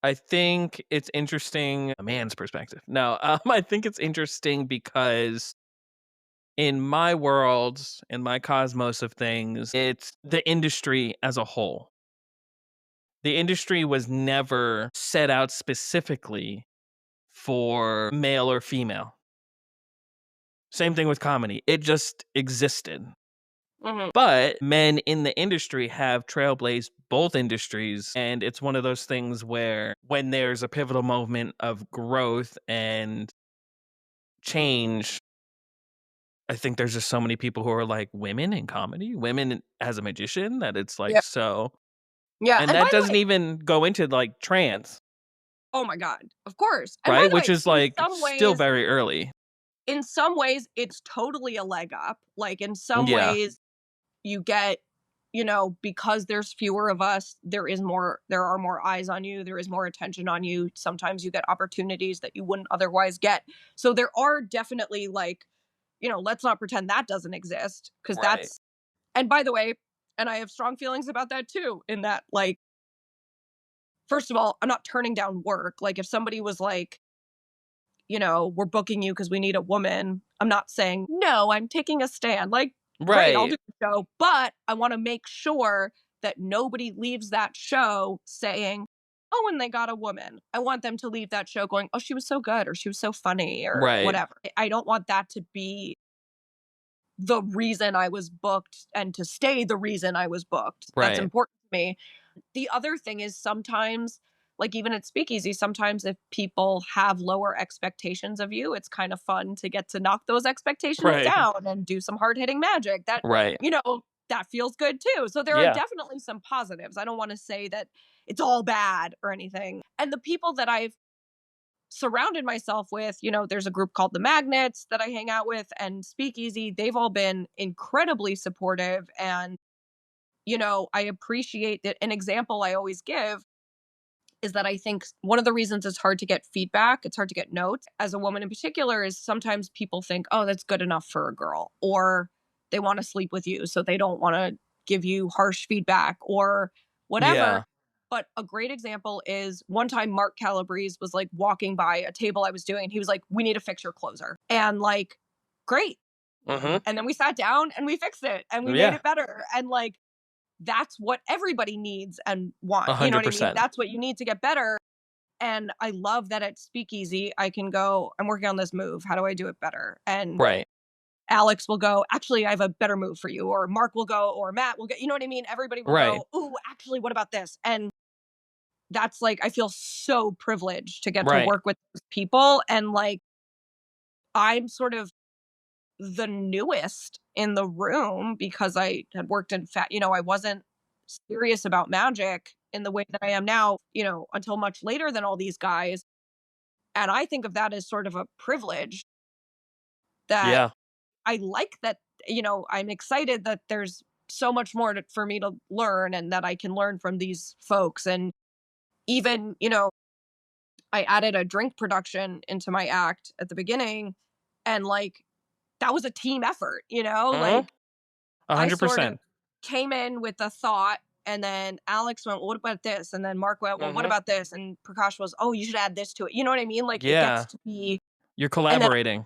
I think it's interesting a man's perspective. No, I think it's interesting because in my world, in my cosmos of things, it's the industry as a whole. The industry was never set out specifically for male or female. Same thing with comedy. It just existed. Mhm. But men in the industry have trailblazed both industries. And it's one of those things where when there's a pivotal moment of growth and change, I think there's just so many people who are like, women in comedy, women as a magician, that it's like Yeah. so. Yeah. And And by that the doesn't way, even go into like trans, oh my God, of course. And by right? the Which way, is like still very early. in some ways, it's totally a leg up. Like, in some Yeah. ways, you get, because there's fewer of us, there are more eyes on you, there is more attention on you. Sometimes you get opportunities that you wouldn't otherwise get. So there are definitely, like, let's not pretend that doesn't exist, because Right. and by the way, and I have strong feelings about that too, in that, like, first of all, I'm not turning down work. Like, if somebody was like, we're booking you because we need a woman, I'm not saying, no, I'm taking a stand. Like, great, I'll Right. do the show. But I want to make sure that nobody leaves that show saying, oh, and they got a woman. I want them to leave that show going, oh, she was so good, or she was so funny, or Right. whatever. I don't want that to be the reason I was booked, and to stay the reason I was booked. That's Right. important to me. The other thing is, sometimes, like, even at Speakeasy, sometimes if people have lower expectations of you, it's kind of fun to get to knock those expectations Right. down and do some hard-hitting magic Right. that feels good too. So there are Yeah. definitely some positives. I don't want to say that it's all bad or anything. And the people that I've surrounded myself with, there's a group called the Magnets that I hang out with, and Speakeasy, they've all been incredibly supportive. And I appreciate that. An example I always give is that I think one of the reasons it's hard to get feedback, it's hard to get notes as a woman in particular, is sometimes people think, oh, that's good enough for a girl, or they want to sleep with you, so they don't want to give you harsh feedback or whatever. Yeah. But a great example is, one time Mark Calabrese was like walking by a table I was doing, and he was like, we need to fix your closer. And, like, great. Mhm. And then we sat down and we fixed it and we made Yeah. it better. And, like, that's what everybody needs and want. You know what I mean? 100%. That's what you need to get better. And I love that at Speakeasy, I can go, I'm working on this move. How do I do it better? And Right. Alex will go, actually, I have a better move for you. Or Mark will go, or Matt will get, you know what I mean? Everybody will Right. go, ooh, actually, what about this? And that's, like, I feel so privileged to get to Right. work with those people. And, like, I'm sort of the newest in the room, because I had worked in I wasn't serious about magic in the way that I am now, until much later than all these guys. And I think of that as sort of a privilege, that Yeah. I like that, I'm excited that there's so much more for me to learn, and that I can learn from these folks. And even, I added a drink production into my act at the beginning, and, like, that was a team effort, Mhm. like, a I sort of 100%. came in with a thought, And then Alex went, well, what about this? And then Mark went, well, what Mhm. about this? And Prakash was, oh, you should add this to it. You know what I mean? Like it gets Yeah. to be, You're and then collaborating.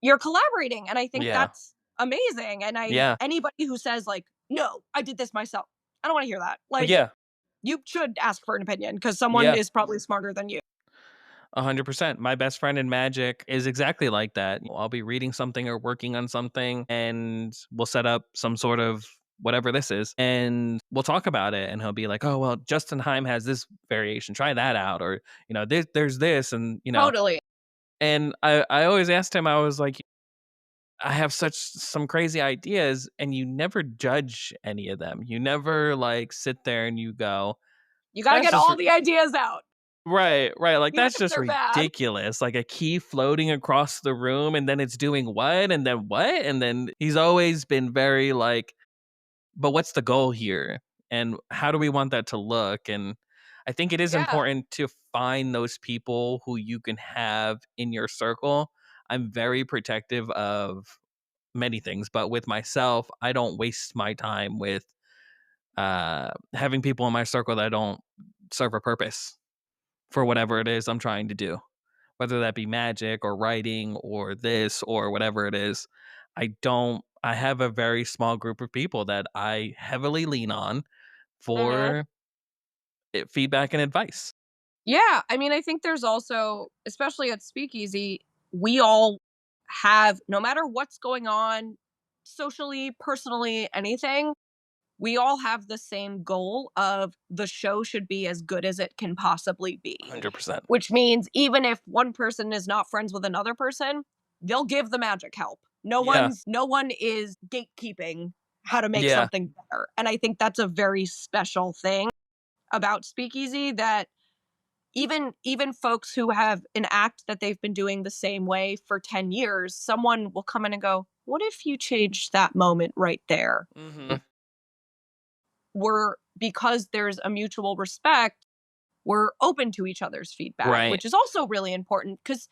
you're collaborating. And I think Yeah. that's amazing. And Yeah. anybody who says like, no, I did this myself, I don't want to hear that. Like Yeah. you should ask for an opinion because someone Yeah. is probably smarter than you. 100%. My best friend in magic is exactly like that. I'll be reading something or working on something, and we'll set up some sort of whatever this is, and we'll talk about it. And he'll be like, "Oh, well, Justin Heim has this variation. Try that out." Or, there's this, and Totally. And I always asked him. I was like, I have some crazy ideas, and you never judge any of them. You never like sit there and you go, You got to "That's get just all the ideas out, Right, right, like, even that's if just they're bad. ridiculous, like, a key floating across the room, and then it's doing what, and then what, and then he's always been very, like, "But what's the goal here, and how do we want that to look?" And I think it is Yeah. important to find those people who you can have in your circle. I'm very protective of many things, but with myself, I don't waste my time with, having people in my circle that don't serve a purpose for whatever it is I'm trying to do, whether that be magic or writing or this or whatever it is. I have a very small group of people that I heavily lean on Mhm. for feedback and advice. Yeah, I mean, I think there's also, especially at Speakeasy, we all have, no matter what's going on socially, personally, anything, we all have the same goal of the show should be as good as it can possibly be. 100%. Which means even if one person is not friends with another person, they'll give the magic help. Yeah. No one is gatekeeping how to make Yeah. something better. And I think that's a very special thing about Speakeasy, that even folks who have an act that they've been doing the same way for 10 years, someone will come in and go, what if you changed that moment right there? Mhm. Because there's a mutual respect, we're open to each other's feedback, Right. which is also really important because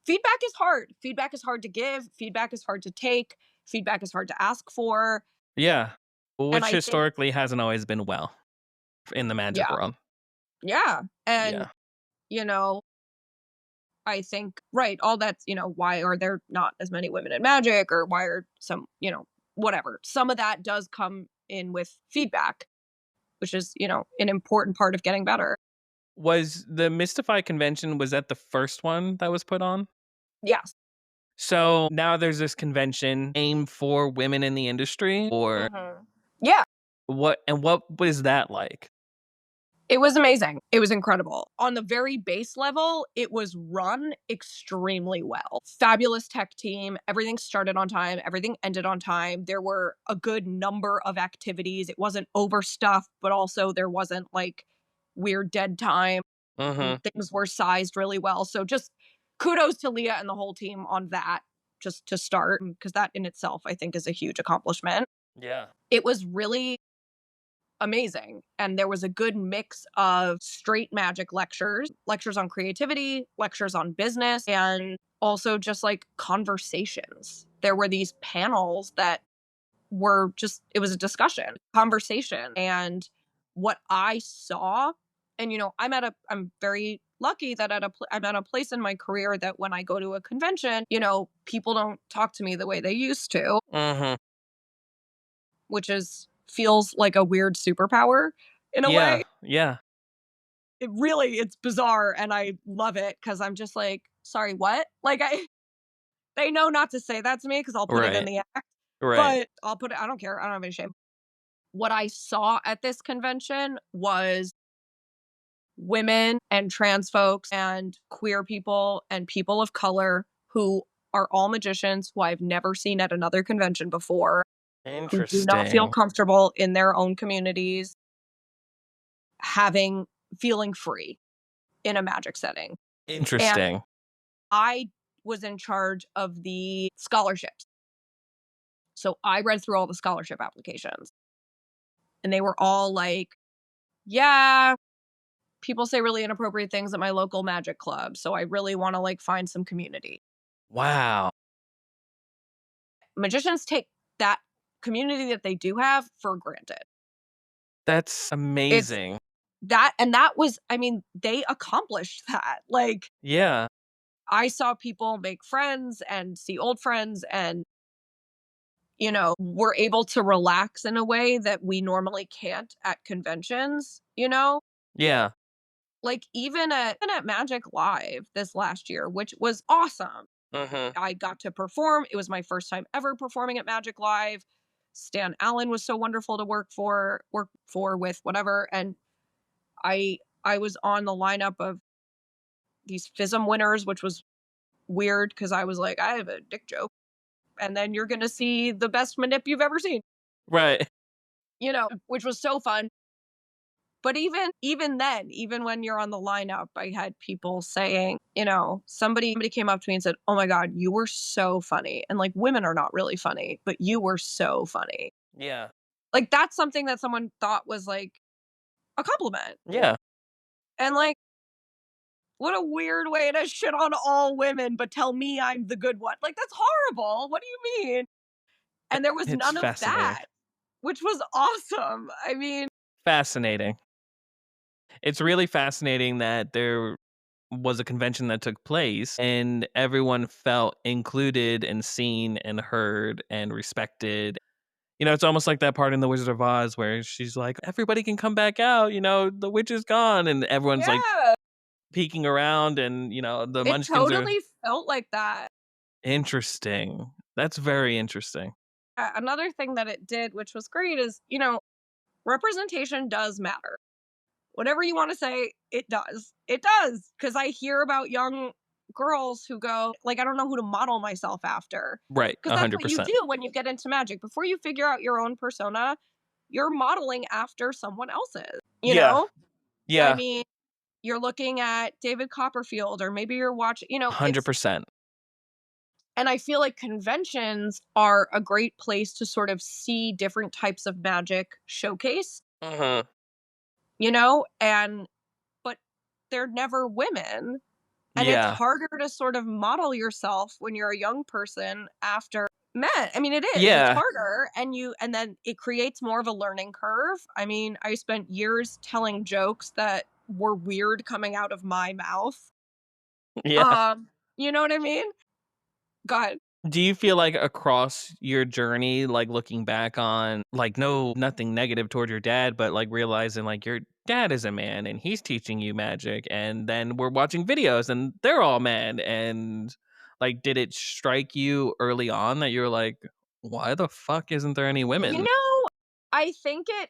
feedback is hard. Feedback is hard to give, feedback is hard to take, feedback is hard to ask for. Yeah. And Which I think, historically hasn't always been well in the magic yeah, world. yeah. And, Yeah. you know, I think, right, all that's, why are there not as many women in magic, or why are some, whatever. Some of that does come in with feedback, which is, an important part of getting better. Was the Mystify convention, was that the first one that was put on? Yes. So now there's this convention aimed for women in the industry, or Yeah. what was that like? It was amazing. It was incredible. On the very base level, it was run extremely well. Fabulous tech team. Everything started on time. Everything ended on time. There were a good number of activities. It wasn't overstuffed, but also there wasn't like weird dead time. Mhm. Things were sized really well. So just kudos to Leah and the whole team on that, just to start, because that in itself, I think, is a huge accomplishment. Yeah. It was really amazing. And there was a good mix of straight magic lectures, lectures on creativity, lectures on business, and also just like conversations. There were these panels that were just, it was a discussion, conversation. And what I saw, and I'm very lucky that I'm at a place in my career that when I go to a convention, people don't talk to me the way they used to, Mhm. which is feels like a weird superpower in a way. Yeah. Yeah. It's bizarre and I love it because I'm just like, sorry, what? Like they know not to say that to me because I'll put it in Right. the act, Right. but I'll put it, I don't care. I don't have any shame. What I saw at this convention was women and trans folks and queer people and people of color who are all magicians who I've never seen at another convention before, who do not feel Interesting. comfortable in their own communities feeling free in a magic setting. And Interesting. I was in charge of the scholarships. So I read through all the scholarship applications and they were all like, yeah, people say really inappropriate things at my local magic club. So I really want to like find some community. Wow. Magicians take that community that they do have for granted. That's It's amazing. that was, I mean, they accomplished that. Like, Yeah. I saw people make friends and see old friends and, were able to relax in a way that we normally can't at conventions. Yeah. Like, even at Magic Live this last year, which was awesome. Mhm. I got to perform. It was my first time ever performing at Magic Live. Stan Allen was so wonderful to work for with whatever. And I was on the lineup of these FISM winners, which was weird because I was like, I have a dick joke. And then you're gonna see the best manip you've ever seen, Right. which was so fun. But even then, even when you're on the lineup, I had people saying, somebody came up to me and said, "Oh my God, you were so funny." And like, women are not really funny, but you were so funny. Yeah. Like, that's something that someone thought was like a compliment. Yeah. And like, what a weird way to shit on all women, but tell me I'm the good one. Like, that's horrible. What do you mean? And there was It's none of fascinating. that, which was awesome. I mean, Fascinating. It's really fascinating that there was a convention that took place and everyone felt included and seen and heard and respected. It's almost like that part in The Wizard of Oz where she's like, everybody can come back out, the witch is gone. And everyone's like yeah, peeking around and, the it munchkins are totally felt like that. interesting. That's very interesting. Another thing that it did, which was great, is, representation does matter. Whatever you want to say, it does. It does. Because I hear about young girls who go, like, I don't know who to model myself after. Right. Because that's what you 100%. do when you get into magic. Before you figure out your own persona, you're modeling after someone else's, you Yeah. know? I Yeah. mean, you're looking at David Copperfield, or maybe you're watching, it's, 100%. and I feel like conventions are a great place to sort of see different types of magic showcase, Mhm. and but they're never women. And it's Yeah. harder to sort of model yourself when you're a young person after men. I mean, it is. It's Yeah. harder, and then it creates more of a learning curve. I mean, I spent years telling jokes that were weird coming out of my mouth. Yeah. Um, you know what I mean? Go ahead. Do you feel like across your journey, like looking back on, like, no, nothing negative toward your dad, but like realizing like your dad is a man and he's teaching you magic, and then we're watching videos and they're all men, and like, did it strike you early on that you're like, why the fuck isn't there any You women? know, I think it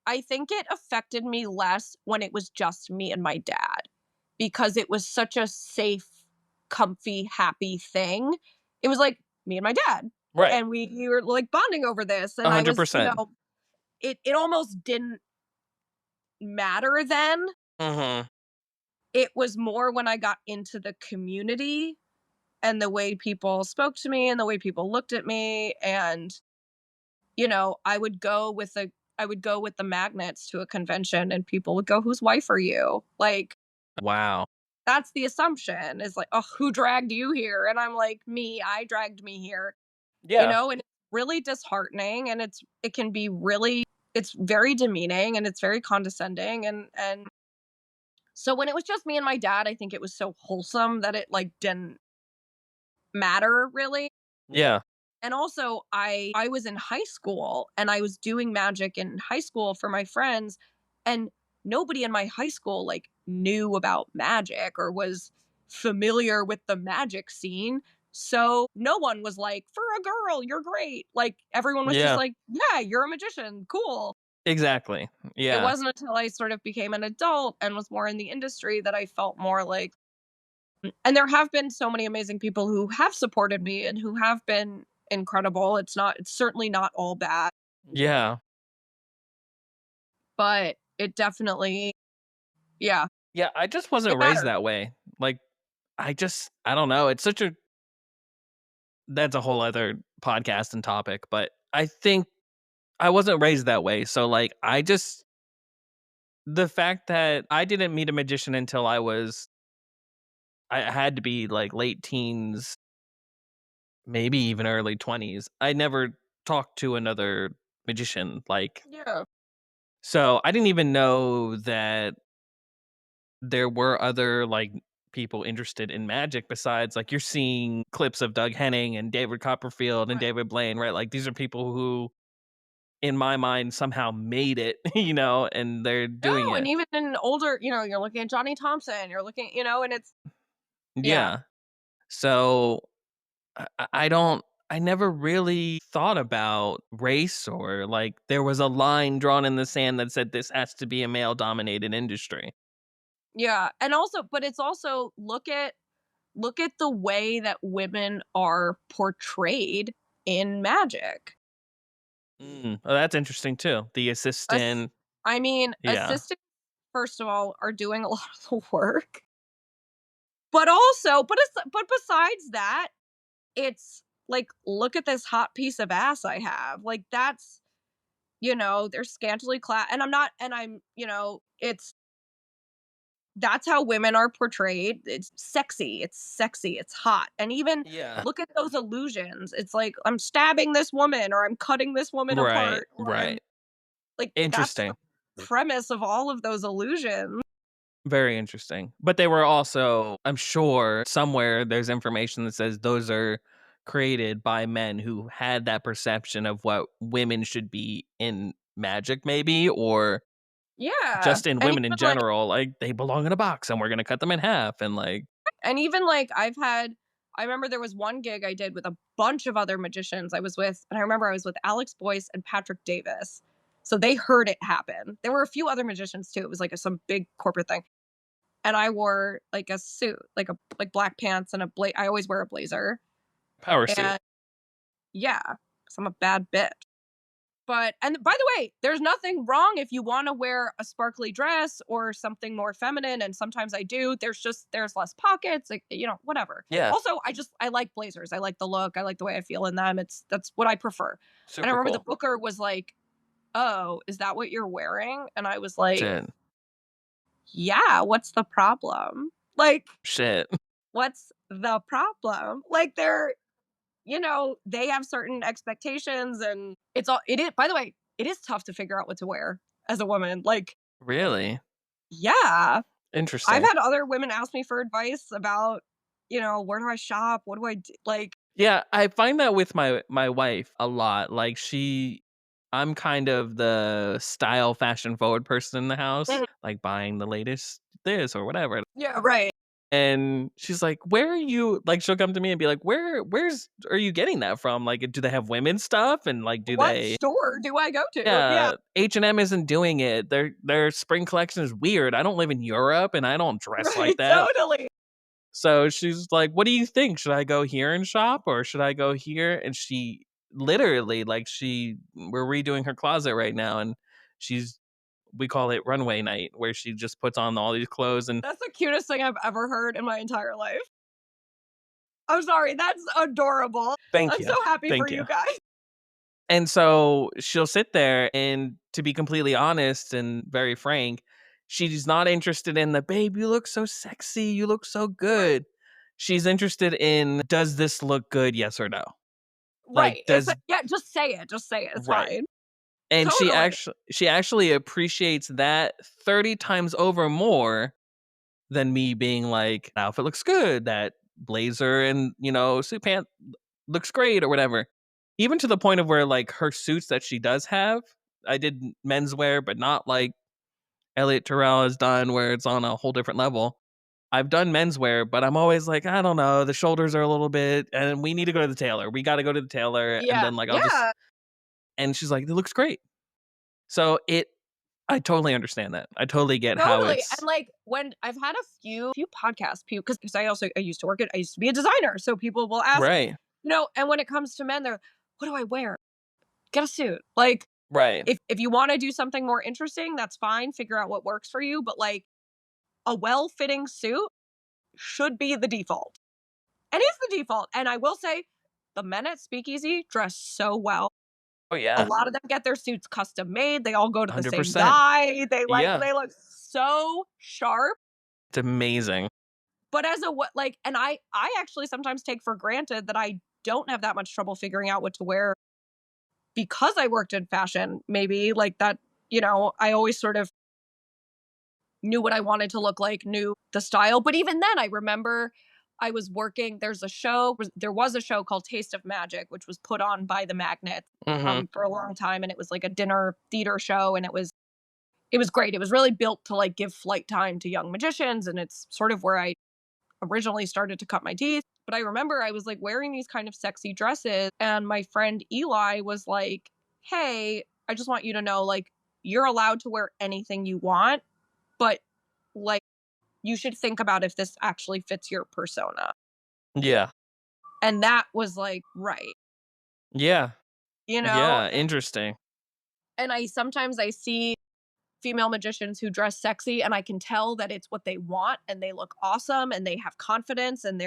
I think it affected me less when it was just me and my dad, because it was such a safe, comfy, happy thing. It was like me and my dad, Right. and we were like bonding over this, A and I hundred was, percent. it almost didn't matter then. Mm-hmm. It was more when I got into the community and the way people spoke to me and the way people looked at me, and I would go with the magnets to a convention, and people would go, "Whose wife are you?" Like, Wow. that's the assumption, is like, "Oh, who dragged you here?" And I'm like, "Me, I dragged me here." Yeah. And it's really disheartening, and it can be really, it's very demeaning, and it's very condescending, and so when it was just me and my dad, I think it was so wholesome that it like didn't matter really. Yeah. And also, I was in high school, and I was doing magic in high school for my friends, and nobody in my high school like knew about magic or was familiar with the magic scene. So no one was like, "For a girl, you're great." Like, everyone was just Yeah. like, "Yeah, you're a magician. Cool." Exactly. It Yeah. wasn't until I sort of became an adult and was more in the industry that I felt more like, and there have been so many amazing people who have supported me and who have been incredible. It's certainly not all bad, Yeah. but it definitely, yeah, Yeah. I just it wasn't raised mattered. that way. Like, I don't know. It's such a That's a whole other podcast and topic, but I think I wasn't raised that way. So like, the fact that I didn't meet a magician until I had to be like late teens, maybe even early 20s. I never talked to another magician, like, Yeah. So I didn't even know that there were other like people interested in magic besides like you're seeing clips of Doug Henning and David Copperfield and Right. David Blaine, right? Like these are people who in my mind somehow made it, and they're doing No, and it. even in older, you're looking at Johnny Thompson, you're looking, and it's yeah. Yeah. So I don't I never really thought about race or like there was a line drawn in the sand that said this has to be a male dominated industry. Yeah. And also, but it's also look at the way that women are portrayed in magic. Oh, that's interesting too. The Ass- assistant. I mean, Yeah. assistants, first of all, are doing a lot of the work. But also, but besides that, it's like, look at this hot piece of ass I have. Like that's, they're scantily clad, and it's that's how women are portrayed. It's sexy, it's hot. And even Yeah. look at those illusions. It's like I'm stabbing this woman or I'm cutting this woman Right. apart or I'm Right. like that's the Interesting. premise of all of those illusions. Very interesting. But they were also, I'm sure somewhere there's information that says those are created by men who had that perception of what women should be in magic, maybe, or Yeah. just in And women in even like general. Like they belong in a box and we're going to cut them in half. And like, and even like I remember there was one gig I did with a bunch of other magicians I was with, and I remember I was with Alex Boyce and Patrick Davis. So they heard it happen. There were a few other magicians too. It was like some big corporate thing. And I wore like a suit, like black pants and I always wear a blazer. power suit. And yeah, cuz I'm a bad bitch. But and by the way, there's nothing wrong if you want to wear a sparkly dress or something more feminine, and sometimes I do. There's less pockets, like whatever. Yeah. Also, I like blazers. I like the look. I like the way I feel in them. That's what I prefer. And I Super remember the cool. booker was like, "Oh, is that what you're wearing?" And I was like, Shit. "Yeah, what's the problem?" Like, Shit. what's the problem? Like they have certain expectations, and it is, by the way, it is tough to figure out what to wear as a woman. Like, Really? yeah. I've Interesting. had other women ask me for advice about, where do I shop? What do I do? Like, Yeah, I find that with my wife a lot. Like I'm kind of the style fashion forward person in the house, mhm, like buying the latest this or whatever. yeah, right. And she's like, "Where are you?" Like she'll come to me and be like, "Where's are you getting that from? Like do they have women's stuff and like do What they?" store do I go to? Yeah, Yeah, H&M isn't doing it. Their spring collection is weird. I don't live in Europe and I don't dress like right, that. totally. So she's like, "What do you think? Should I go here and shop or should I go here?" And she literally like we're redoing her closet right now and she's we call it runway night where she just puts on all these clothes and That's the cutest thing I've ever heard in my entire life. I'm sorry, that's adorable. thank I'm you. so happy for Thank you. you guys. And so she'll sit there and to be completely honest and very frank, she's not interested in the babe, you look so sexy, you look so Right, good. She's interested in does this look good, yes or no? Like right. It's does yeah, just say it. Just say it. It's right. fine. And Totally. she actually appreciates that 30 times over more than me being like, outfit looks good, that blazer and, suit pant looks great or whatever. Even to the point of where like her suits that she does have, I did menswear, but not like Elliot Terrell has done where it's on a whole different level. I've done menswear, but I'm always like, I don't know, the shoulders are a little bit, and we need to go to the tailor. We got to go to the tailor, and Yeah, then like I'll just, yeah. and she's like, it looks great. So I totally understand that. I totally get how Totally. And it's like when I've had a few podcasts, people because I used to I used to be a designer. So people will ask, right, and when it comes to men, they're what do I wear? Get a suit. Like right. if you want to do something more interesting, that's fine. Figure out what works for you. But like a well-fitting suit should be the default. And is the default. And I will say the men at Speakeasy dress so well. Oh A yeah, lot of them get their suits custom made. They all go to the same 100%. guy. Yeah, They look so sharp. it's amazing. But as a what like and I actually sometimes take for granted that I don't have that much trouble figuring out what to wear because I worked in fashion, maybe like that I always sort of knew what I wanted to look like, knew the style. But even then, I remember I was working. There was a show called Taste of Magic, which was put on by the Magnets Mm-hmm. for a long time, and it was like a dinner theater show, and it was great. It was really built to like give flight time to young magicians, and it's sort of where I originally started to cut my teeth. But I remember I was like wearing these kind of sexy dresses, and my friend Eli was like, "Hey, I just want you to know, like, you're allowed to wear anything you want, but like, you should think about if this actually fits your persona." Yeah. And that was like, right, Yeah. you know? Yeah. Interesting. And I see female magicians who dress sexy, and I can tell that it's what they want, and they look awesome, and they have confidence, and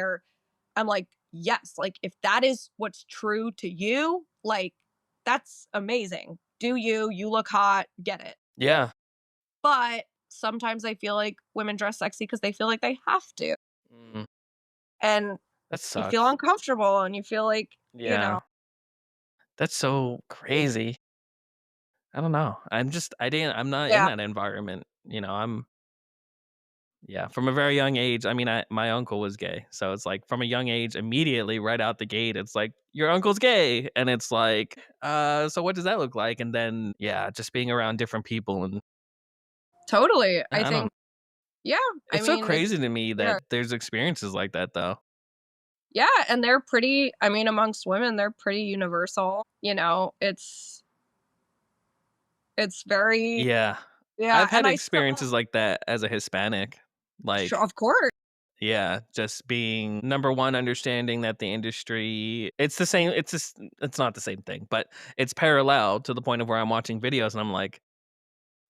I'm like, yes, like if that is what's true to you, like that's amazing. Do you look hot, get it. Yeah. But sometimes I feel like women dress sexy because they feel like they have to. Mm, And that you feel sucks. uncomfortable and you feel like, Yeah. That's so crazy. I don't know. I'm not in yeah, that environment. Yeah, from a very young age. I mean, my uncle was gay. So it's like from a young age, immediately right out the gate, it's like, your uncle's gay. And it's like, so what does that look like? And then, yeah, just being around different people. And totally. I I don't, think, yeah, I it's so mean, crazy to me yeah, that there's experiences like that, though. yeah. And they're pretty, I mean, amongst women, they're pretty universal. It's very, Yeah. yeah. I've And had I still, experiences like that as a Hispanic. sure, Like, of course. yeah, just being number one, understanding that the industry, it's the same. It's just, it's not the same thing, but it's parallel to the point of where I'm watching videos and I'm like,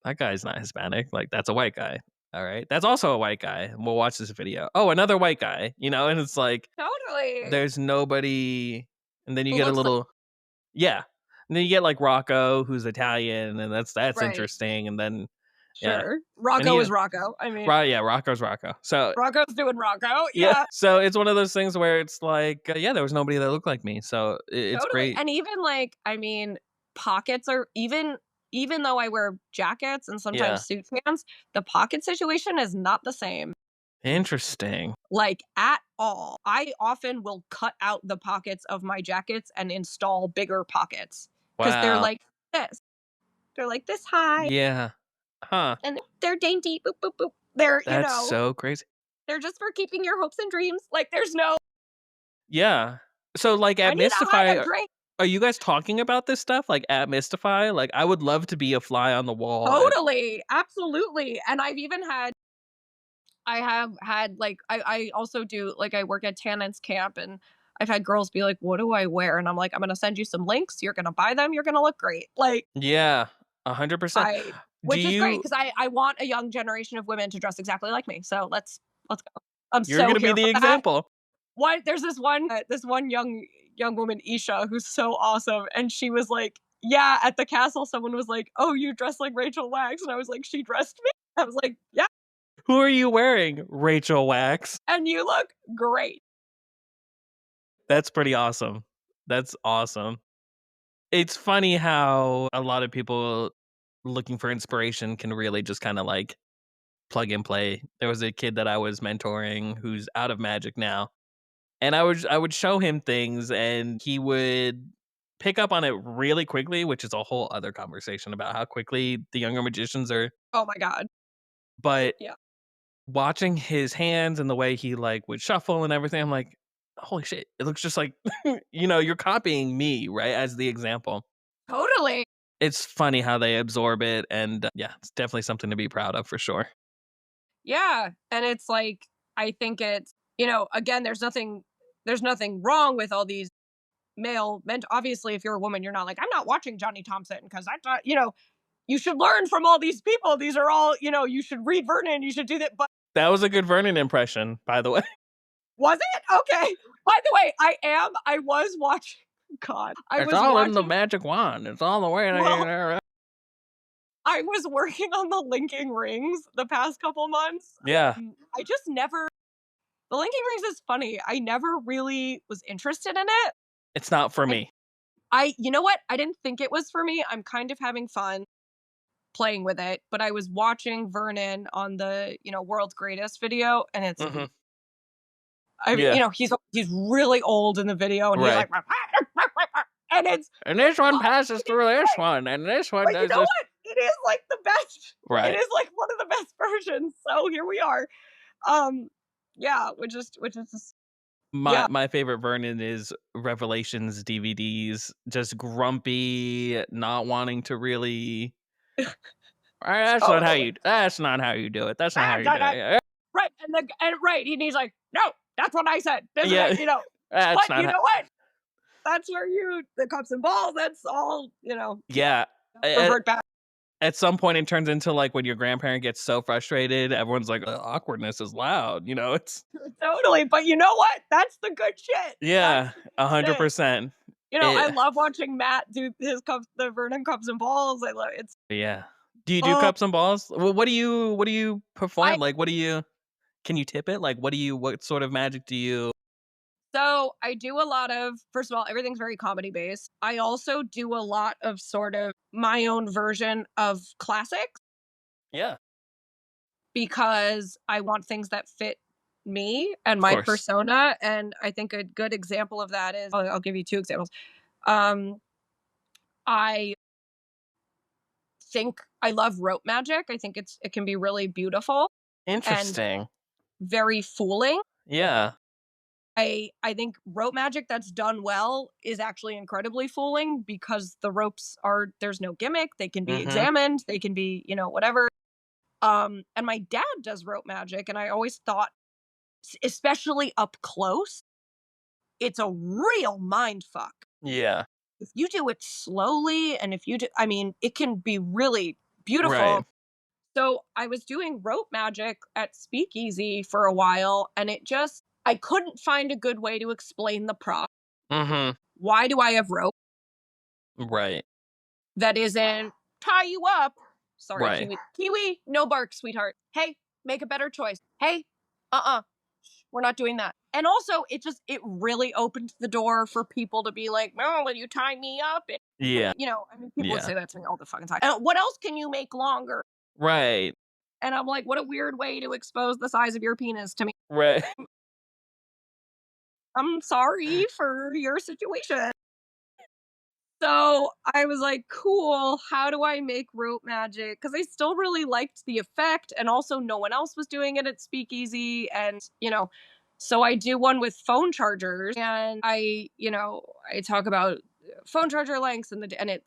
that guy's not Hispanic. Like, that's a white guy. All right. That's also a white guy. And we'll watch this video. Oh, another white guy, and it's like, Totally. there's nobody. And then you Who get a looks like, little, yeah. And then you get like Rocco, who's Italian, and that's right. interesting. And then, yeah. Sure. And Rocco is Rocco. I mean, right, yeah, Rocco's Rocco. So Rocco's doing Rocco. yeah, Yeah, so it's one of those things where it's like, yeah, there was nobody that looked like me, so it's totally. great. And even like, I mean, pockets are even though I wear jackets and Yeah, sometimes suit pants, the pocket situation is not the same. interesting. Like at all. I often will cut out the pockets of my jackets and install bigger pockets because they're Wow. like this. They're like this high Yeah. Huh. and they're dainty. Boop, boop, boop. They're, That's so crazy. they're just for keeping your hopes and dreams. Like there's no, Yeah. So, like, I at need to hide a Mystify, drink. are you guys talking about this stuff, like, at Mystify? Like, I would love to be a fly on the wall at. Totally. Absolutely. And I have had like I also do like I work at Tannen's camp and I've had girls be like, "What do I wear?" And I'm like, "I'm gonna send you some links. You're gonna buy them. You're gonna look great." Like Yeah, 100%. I Do which is great you because I want a young generation of women to dress exactly like me. So let's go. I'm you're so gonna be here the for that. example. There's this one young woman, Isha, who's so awesome, and she was like, "Yeah, at the castle, someone was like, 'Oh, you dress like Rachel Wax,' and I was like, 'She dressed me.' I was like, 'Yeah, Who are you wearing? Rachel Wax. and you look great.'" That's pretty awesome. That's awesome. It's funny how a lot of people looking for inspiration can really just kinda, like, plug and play. There was a kid that I was mentoring who's out of magic now, and I would show him things, and he would pick up on it really quickly, which is a whole other conversation about how quickly the younger magicians are, Oh my god. but Yeah. watching his hands and the way he, like, would shuffle and everything, I'm like, "Holy shit, it looks just like," you're copying me, right, as the example. Totally. It's funny how they absorb it, and, yeah, it's definitely something to be proud of for sure. Yeah, and it's like I think it's, again, there's nothing wrong with all these male men. Obviously, if you're a woman, you're not like, I'm not watching Johnny Thompson because I thought, you should learn from all these people. These are all, you should read Vernon, you should do that. But That was a good Vernon impression, by the way. was it? Okay. By the way, I was watching God. I It's was all in the watching magic wand. It's all the way well, I was working on the linking rings the past couple months. Yeah, I just never the linking rings is funny. I never really was interested in it. it's not for I me. you know what? I didn't think it was for me. I'm kind of having fun. playing with it, but I was watching Vernon on the, World's Greatest video, and it's, Hmm. I mean, Yeah. he's really old in the video, and he's Right. like, and it's And this one fucking passes through this one, and this one but you does know this. what? It is like the best. It Right. is like one of the best versions. So here we are. Um, yeah, which is just My yeah. my favorite Vernon is Revelations DVDs, just grumpy, not wanting to really. Totally. That's not how you do it. That's not how Ah, you da, do da. it. Right, and right, and he's like, no, that's what I said. This is Yeah, it, that's But not you how. know what? That's where the cups and balls. That's all. Yeah. At, Revert back. at some point, it turns into like when your grandparent gets so frustrated, everyone's like, awkwardness is loud. It's Totally. But you know what? That's the good shit. That's yeah, the good shit. 100%. I It love watching Matt do the Vernon cups and balls. I love it's. yeah. Do you do Oh, cups and balls? Well, what do you I perform? Like, can you tip it? Like, what sort of magic do you? So I do a lot of, first of all, everything's very comedy based. I also do a lot of sort of my own version of classics Yeah, because I want things that fit me and of my course. persona. And I think a good example of that is I'll give you two examples. Um, I think I love rope magic. I think it can be really beautiful and Interesting. very fooling. Yeah. I think rope magic that's done well is actually incredibly fooling because the ropes there's no gimmick. They can be Mhm. examined. They can be, whatever. And my dad does rope magic, and I always thought, especially up close, it's a real mind fuck. Yeah. If you do it slowly, and if you do, I mean, it can be really beautiful. Right. So I was doing rope magic at Speakeasy for a while, and I couldn't find a good way to explain the prop. Mhm. Why do I have rope Right. that isn't tie you up? Sorry, Right. Kiwi. Kiwi, no bark, sweetheart. Hey, make a better choice. Hey, we're not doing that. And also, it really opened the door for people to be like, "Oh, will you tie me up?" Yeah. I mean, people would Yeah. say that to me all the fucking time. What else can you make longer? Right. And I'm like, what a weird way to expose the size of your penis to me. Right. I'm sorry for your situation. So I was like, cool, how do I make rope magic? Because I still really liked the effect, and also no one else was doing it at Speakeasy. And, so I do one with phone chargers, and I talk about phone charger lengths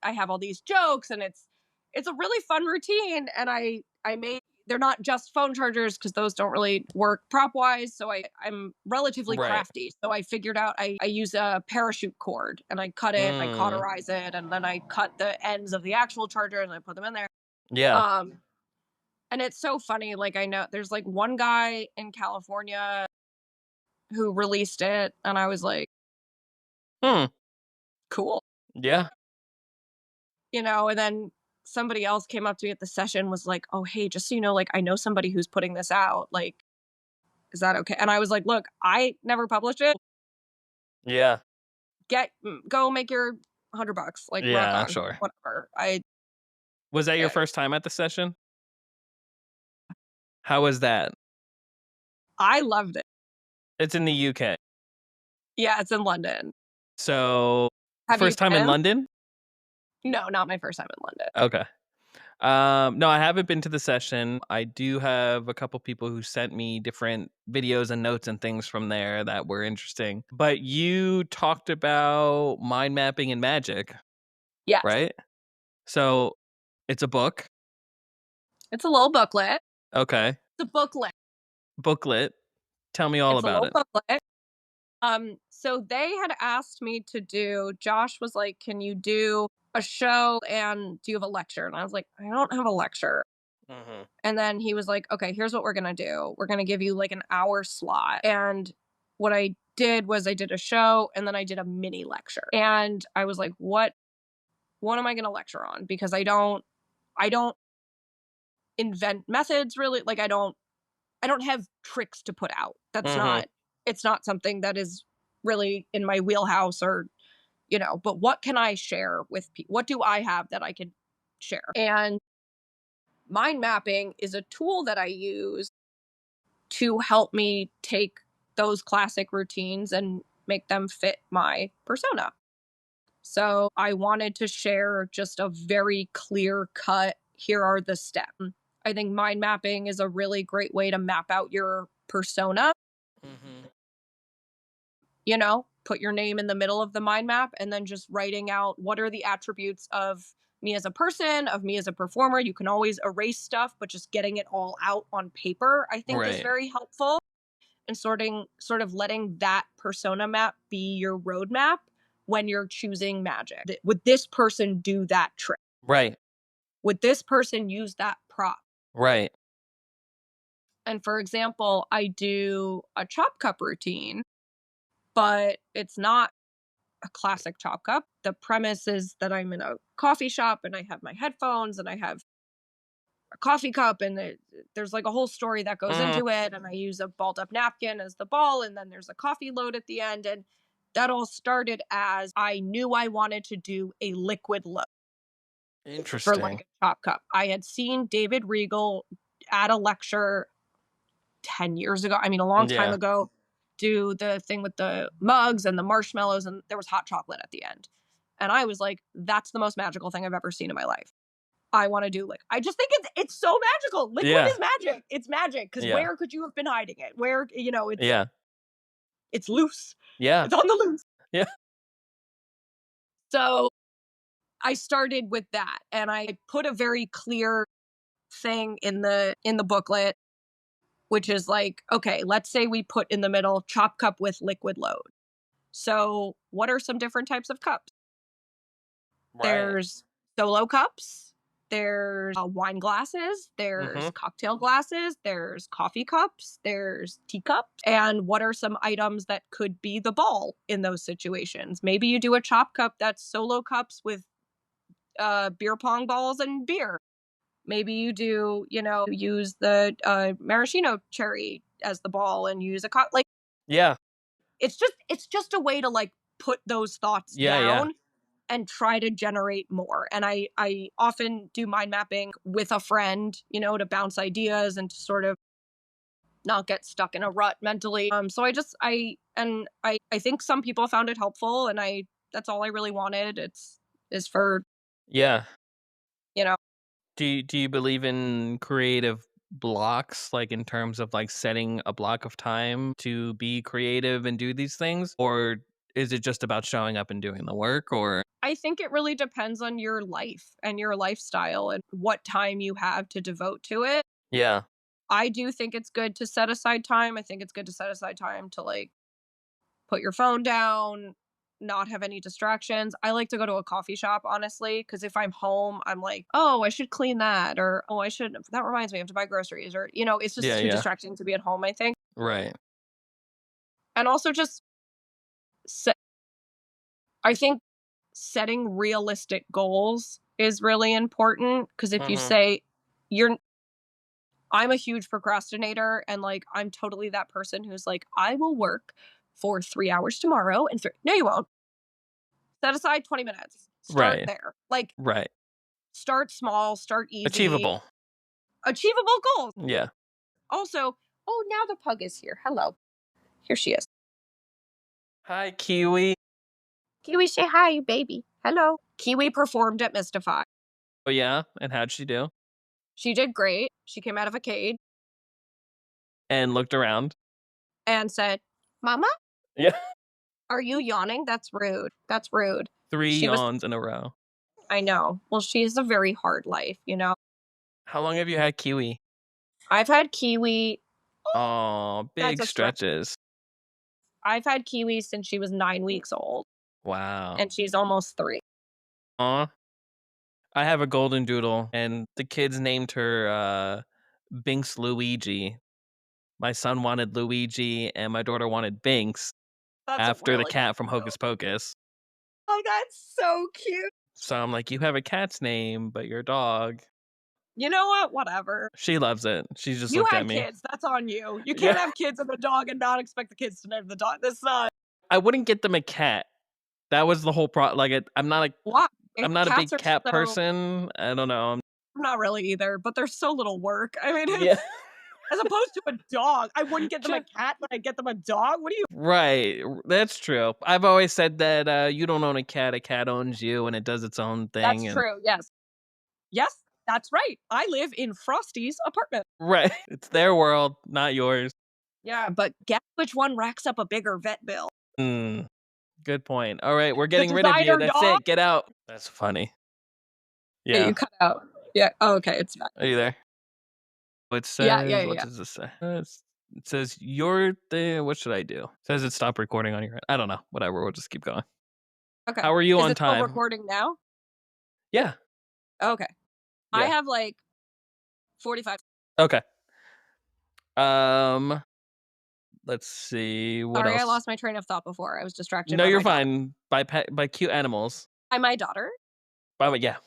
I have all these jokes, and it's a really fun routine. And I made they're not just phone chargers because those don't really work prop wise. So I'm relatively Right. crafty. So I figured out I use a parachute cord, and I cut it, I Mm. cauterize it, and then I cut the ends of the actual charger and I put them in there. Yeah. Um, and it's so funny. Like, I know there's like one guy in California who released it, and I was like, Hmm. cool. Yeah. And then somebody else came up to me at the session, was like, oh, hey, just so you know, like, I know somebody who's putting this out. Like, is that okay? And I was like, look, I never published it. Yeah. Go make your $100. Like, rock Yeah, on, sure. whatever. Was that your Yeah, first time at the session? How was that? I loved it. It's in the UK. Yeah, it's in London. So, Have you first time in been? London? No, not my first time in London. Okay. No, I haven't been to the session. I do have a couple people who sent me different videos and notes and things from there that were interesting. But you talked about mind mapping and magic, Yes. right? So it's a book. It's a little booklet. Okay. It's a booklet. Booklet. Tell me all It's a about little it. booklet. So they had asked me to Josh was like, can you do a show and do you have a lecture? And I was like, I don't have a lecture. Mhm. And then he was like, okay, here's what we're going to do. We're going to give you like an hour slot. And what I did was I did a show and then I did a mini lecture. And I was like, what am I going to lecture on? Because I don't invent methods really. Like, I don't have tricks to put out. Mhm. It's not something that is really in my wheelhouse, or, but what can I share with people? What do I have that I can share? And Mind mapping is a tool that I use to help me take those classic routines and make them fit my persona. So I wanted to share just a very clear cut, here are the steps. I think mind mapping is a really great way to map out your persona. Mm-hmm. You know, put your name in the middle of the mind map and then just writing out what are the attributes of me as a person, of me as a performer. You can always erase stuff, but just getting it all out on paper, I think, is Right. very helpful. And sort of letting that persona map be your roadmap when you're choosing magic. Would this person do that trick? Right. Would this person use that prop? Right. And for example, I do a chop cup routine, but it's not a classic chop cup. The premise is that I'm in a coffee shop and I have my headphones and I have a coffee cup and there's like a whole story that goes Mm-hmm. into it, and I use a balled up napkin as the ball, and then there's a coffee load at the end. And that all started as I knew I wanted to do a liquid load for like Interesting. a chop cup. I had seen David Regal at a lecture 10 years ago, I mean a long time Yeah. ago, do the thing with the mugs and the marshmallows, and there was hot chocolate at the end. And I was like, that's the most magical thing I've ever seen in my life. I want to do I just think it's so magical. Liquid Yeah. is magic. It's magic because Yeah. where could you have been hiding it? Where, Yeah. it's loose. Yeah. It's on the loose. Yeah. So I started with that, and I put a very clear thing in the booklet, which is like, okay, let's say we put in the middle chop cup with liquid load. So what are some different types of cups? Right. There's solo cups, there's wine glasses, Mm-hmm. there's cocktail glasses, there's coffee cups, there's teacups. And what are some items that could be the ball in those situations? Maybe you do a chop cup that's solo cups with beer pong balls and beer. Maybe you do, use the maraschino cherry as the ball and use like Yeah. it's just a way to like put those thoughts Yeah. Yeah. down and try to generate more. And I often do mind mapping with a friend, to bounce ideas and to sort of not get stuck in a rut mentally. So I think some people found it helpful, and that's all I really wanted. Is for, Yeah. you know, Do you believe in creative blocks, like in terms of like setting a block of time to be creative and do these things? Or is it just about showing up and doing the work? Or I think it really depends on your life and your lifestyle and what time you have to devote to it. yeah. I do think it's good to set aside time. I think it's good to set aside time to like put your phone down, not have any distractions. I like to go to a coffee shop, honestly, because if I'm home, I'm like, oh, I should clean that, or oh, that reminds me, I have to buy groceries, or, it's Yeah, just too yeah. distracting to be at home, I think. Right. And also just, set, I think setting realistic goals is really important because if you Mhm. say, you're, I'm a huge procrastinator, and like, I'm totally that person who's like, I will work for 3 hours tomorrow and no, you won't. Set aside 20 minutes. Start Right. there. Like, Right. start small, start easy. Achievable. Achievable goals. Yeah. Also, oh, now the pug is here. Hello. Here she is. Hi, Kiwi. Kiwi, say hi, baby. Hello. Kiwi performed at Mystify. Oh yeah? And how'd she do? She did great. She came out of a cage And looked around. and said, Mama, Yeah. are you yawning? That's rude. That's rude. 3 She was, yawns in a row. I know. Well, she has a very hard life. How long have you had Kiwi? I've had Kiwi. Oh, That's big a stretch. stretches. I've had Kiwi since she was 9 weeks old, Wow. and she's almost 3. Aw. I have a golden doodle, and the kids named her Binks Luigi. My son wanted Luigi, and my daughter wanted Binks That's after the really cat from cute. Hocus Pocus. Oh, that's so cute. So I'm like, you have a cat's name, but your dog. You know what? Whatever. She loves it. She just You looked at had me. kids. That's on you. You Yeah. can't have kids and a dog and not expect the kids to name the dog. That's not. I wouldn't get them a cat. That was the whole I'm not Why? I'm not a Cats big are cat so. person. I don't know. Not really either, but there's so little work. I mean, Yeah. it's as opposed to a dog. I wouldn't get them a Ju- cat, but I'd get them a dog. What do you Right. That's true. I've always said that you don't own a cat owns you and it does its own That's thing. And true, yes. Yes, that's right. I live in Frosty's apartment. right. It's their world, not yours. Yeah, but guess which one racks up a bigger vet bill? Mm, good point. All right. We're The getting rid of you. designer That's dog? it. Get out. That's funny. Yeah, Yeah. you cut out. Yeah, oh, okay, it's back. Are you there? It Yeah, yeah, says, yeah, what yeah. does this say? It says, you're the, what should I do? It says it stopped recording on your end. I don't know. Whatever. We'll just keep going. Okay. How are you Is on it still time? recording now? Yeah. Okay. I Yeah. have, like, 45. Okay. Um, let's see. What Sorry, I else? lost my train of thought before. I was distracted No, by you're my daughter. fine. By cute animals. By my daughter? Yeah.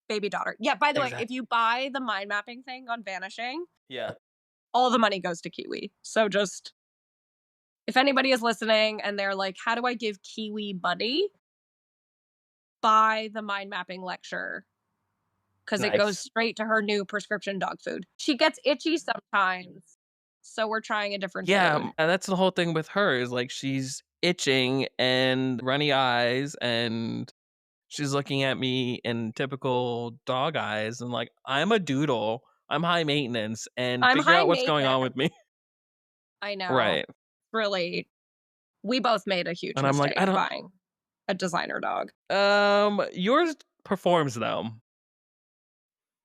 Baby daughter. Yeah, by the way, Exactly. if you buy the mind mapping thing on Vanishing, Yeah. all the money goes to Kiwi. So just if anybody is listening and they're like, how do I give Kiwi money? Buy the mind mapping lecture because it goes Nice. straight to her new prescription dog food. She gets itchy sometimes. So we're trying a different Yeah, food. that's the whole thing with her is like she's itching and runny eyes and she's looking at me in typical dog eyes and like I'm a doodle. I'm high maintenance and I'm figure high out what's going on maintenance. with me. I know. Right. Really, we both made a huge And I'm like, I mistake buying a designer dog. don't yours performs though.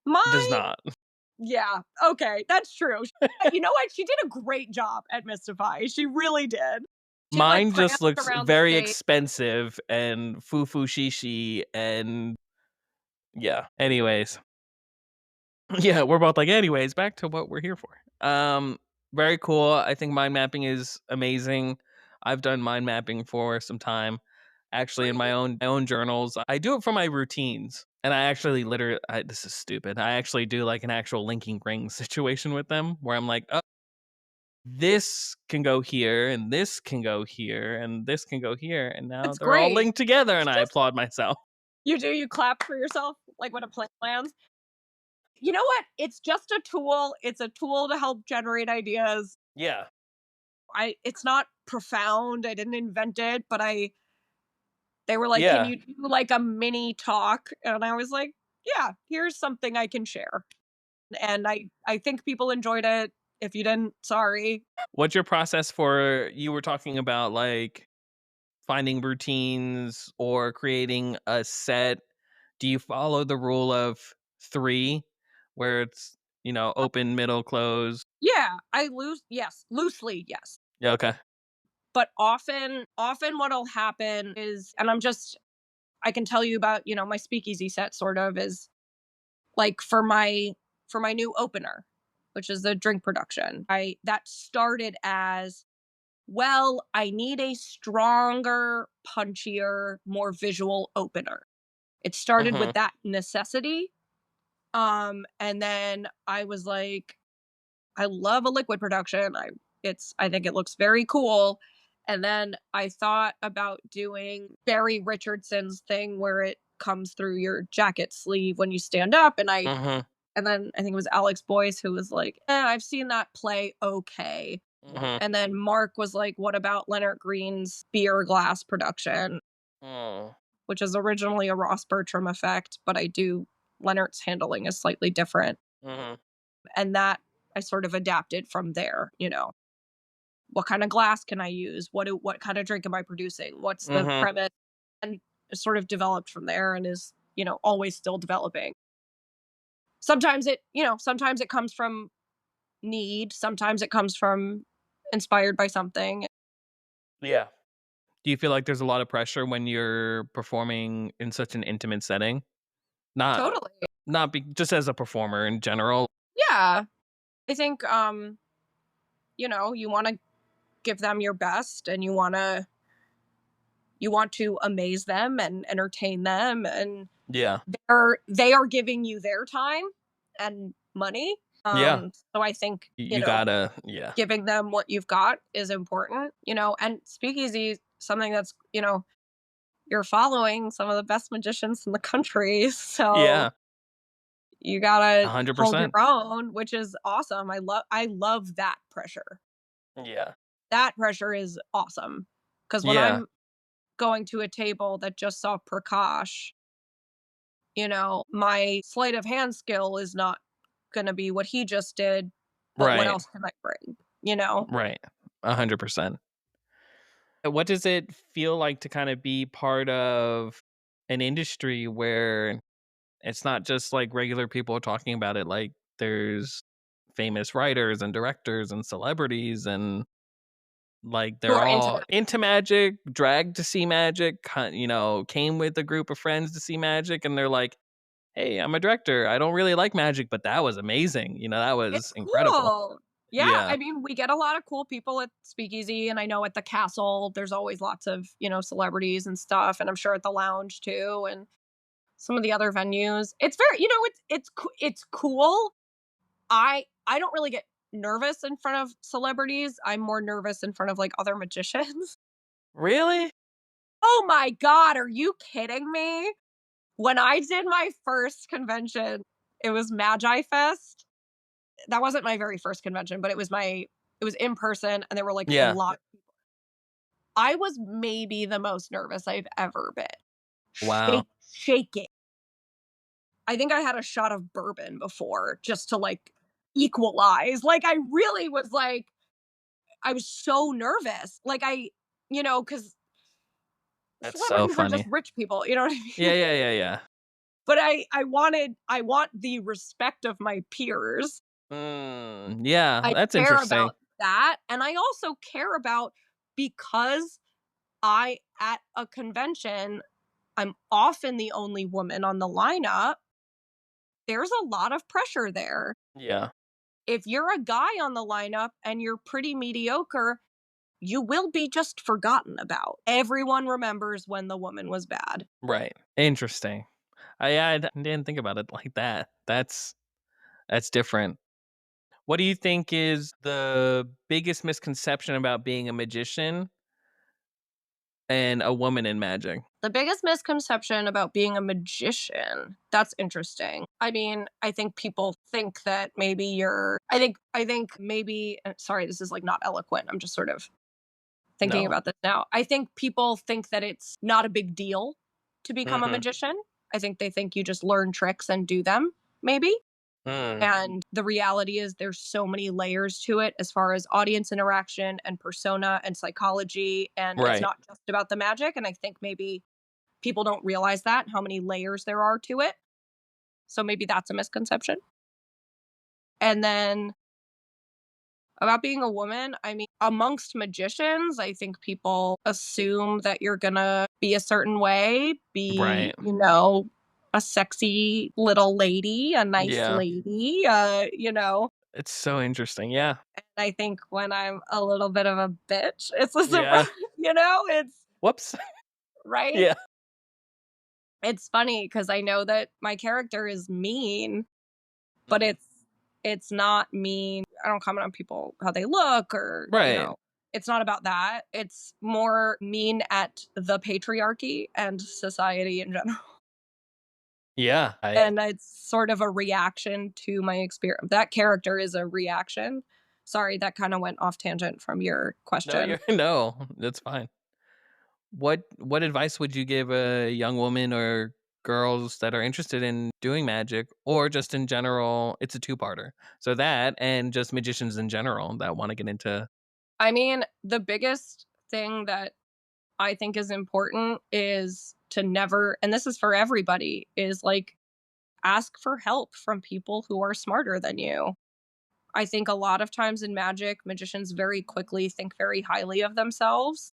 Does Mine, not. yeah, okay, that's true. You know what? She did a great job at Mystify. She really did. She like Mine just pranced looks around the very stage. expensive and foo-foo shishi and yeah. Anyways. Yeah, we're both like, anyways, back to what we're here for. Very cool. I think mind mapping is amazing. I've done mind mapping for some time. Actually, in my own journals, I do it for my routines, and I actually literally, this is stupid. I actually do like an actual linking ring situation with them, where I'm like, oh, this can go here, and this can go here, and this can go here, and now It's they're all great. linked together, and I applaud myself. You do, you clap for yourself, like when a plan lands. You know what? It's just a tool. It's a tool to help generate ideas. Yeah, It's not profound. I didn't invent it, but they were like, "Can yeah. you do like a mini talk?" And I was like, "Yeah, here's something I can share." And I think people enjoyed it. If you didn't, sorry. What's your process for? You were talking about like finding routines or creating a set. Do you follow the rule of 3 where it's, open, middle, close? Yeah, I lose yes, loosely, yes. Yeah, okay. But often what'll happen is and I can tell you about, my speakeasy set sort of is like for my new opener, which is the drink production. I that started as well, I need a stronger, punchier, more visual opener. It started Mhm. with that necessity. And then I was like, I love a liquid production. I think it looks very cool. And then I thought about doing Barry Richardson's thing where it comes through your jacket sleeve when you stand up. Mhm. And then I think it was Alex Boyce who was like, I've seen that play okay. Mhm. And then Mark was like, what about Leonard Green's beer glass production, Mm. which is originally a Ross Bertram effect, but Leonard's handling is slightly different. Mhm. And that I sort of adapted from there. What kind of glass can I use? What kind of drink am I producing? What's the Mhm. premise? And it sort of developed from there and is, always still developing. Sometimes it comes from need, sometimes it comes from inspired by something. Yeah. Do you feel like there's a lot of pressure when you're performing in such an intimate setting? Not Totally. just as a performer in general. Yeah. I think you want to give them your best and you want to amaze them and entertain them and Yeah. they are giving you their time and money. Yeah. So I think, You gotta, yeah. giving them what you've got is important. And speakeasy something that's, you're following some of the best magicians in the country. So Yeah. You gotta hold your 100%. own, which is awesome. I love that pressure. Yeah. That pressure is awesome. Because when Yeah. I'm going to a table that just saw Prakash, my sleight of hand skill is not gonna be what he just did, but what Right. else can I bring, you know? Right. 100%. What does it feel like to kind of be part of an industry where it's not just like regular people talking about it, like there's famous writers and directors and celebrities and like Who they're are into all that. into magic, dragged to see magic, came with a group of friends to see magic and they're like, "Hey, I'm a director. I don't really like magic, but that was amazing. That was It's incredible." cool. Yeah, Yeah. I mean, we get a lot of cool people at Speakeasy, and I know at the castle, there's always lots of, celebrities and stuff, and I'm sure at the lounge too, and some of the other venues. It's very, it's cool. I don't really get nervous in front of celebrities. I'm more nervous in front of like other magicians. Really? Oh my god, are you kidding me? When I did my first convention, it was Magi Fest. That wasn't my very first convention, but it was in person and there were like a Yeah. lot. I was maybe the most nervous I've ever been. Wow. Shaking. I think I had a shot of bourbon before just to like equalize. Like I really was like I was so nervous. Like cuz That's so celebrities are just funny. rich people, you know what I Yeah, mean? yeah, yeah, yeah. But I want the respect of my peers. Yeah, I that's care interesting. about that, and I also care about because at a convention, I'm often the only woman on the lineup, there's a lot of pressure there. Yeah. If you're a guy on the lineup and you're pretty mediocre, you will be just forgotten about. Everyone remembers when the woman was bad. Right. Interesting. I didn't think about it like that. That's different. What do you think is the biggest misconception about being a magician and a woman in magic? The biggest misconception about being a magician, that's interesting. I mean, I think people think that maybe I think maybe sorry, this is like not eloquent. I'm just sort of thinking No. about this now. I think people think that it's not a big deal to become a Mhm. magician. I think they think you just learn tricks and do them, maybe. Mm. And the reality is there's so many layers to it as far as audience interaction and persona and psychology. And it's Right. not just about the magic. And I think maybe people don't realize that, how many layers there are to it. So maybe that's a misconception. And then about being a woman, I mean, amongst magicians, I think people assume that you're gonna be a certain way, be, Right. a sexy little lady, a nice Yeah. lady, It's so interesting. Yeah. And I think when I'm a little bit of a bitch, it's a surprise, Yeah. it's Whoops. right. Yeah. It's funny because I know that my character is mean, but Mhm. it's not mean. I don't comment on people how they look or, Right. it's not about that. It's more mean at the patriarchy and society in general. Yeah. I And it's sort of a reaction to my experience. That character is a reaction. Sorry, that kind of went off tangent from your No, question. you're no, that's fine. What advice would you give a young woman or girls that are interested in doing magic or just in general? It's a two-parter. So that and just magicians in general that want to get into. I mean, the biggest thing that I think is important is to never, and this is for everybody, is like ask for help from people who are smarter than you. I think a lot of times in magic, magicians very quickly think very highly of themselves.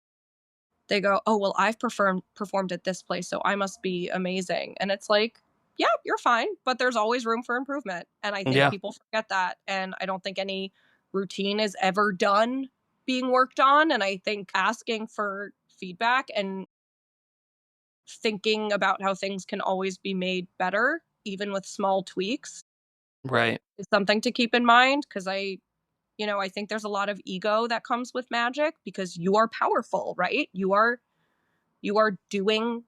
They go, "Oh, well, I've performed at this place, so I must be amazing." And it's like, "Yeah, you're fine, but there's always room for improvement." And I think Yeah. people forget that, and I don't think any routine is ever done being worked on, and I think asking for feedback and thinking about how things can always be made better, even with small tweaks, Right. is something to keep in mind because I think there's a lot of ego that comes with magic because you are powerful, right? You are doing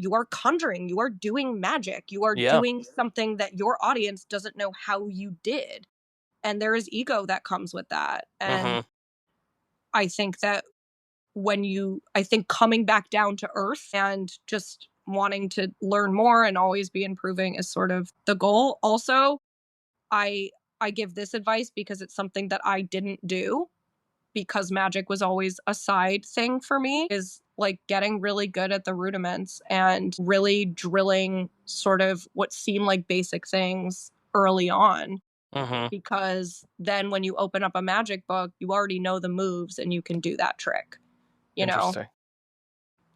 you are conjuring, you are doing magic, you are Yeah. doing something that your audience doesn't know how you did. And there is ego that comes with that. And Mm-hmm. I think that I think coming back down to earth and just wanting to learn more and always be improving is sort of the goal. Also, I I give this advice because it's something that I didn't do because magic was always a side thing for me, is like getting really good at the rudiments and really drilling sort of what seem like basic things early on, Mm-hmm. because then when you open up a magic book, you already know the moves and you can do that trick. You know, Interesting.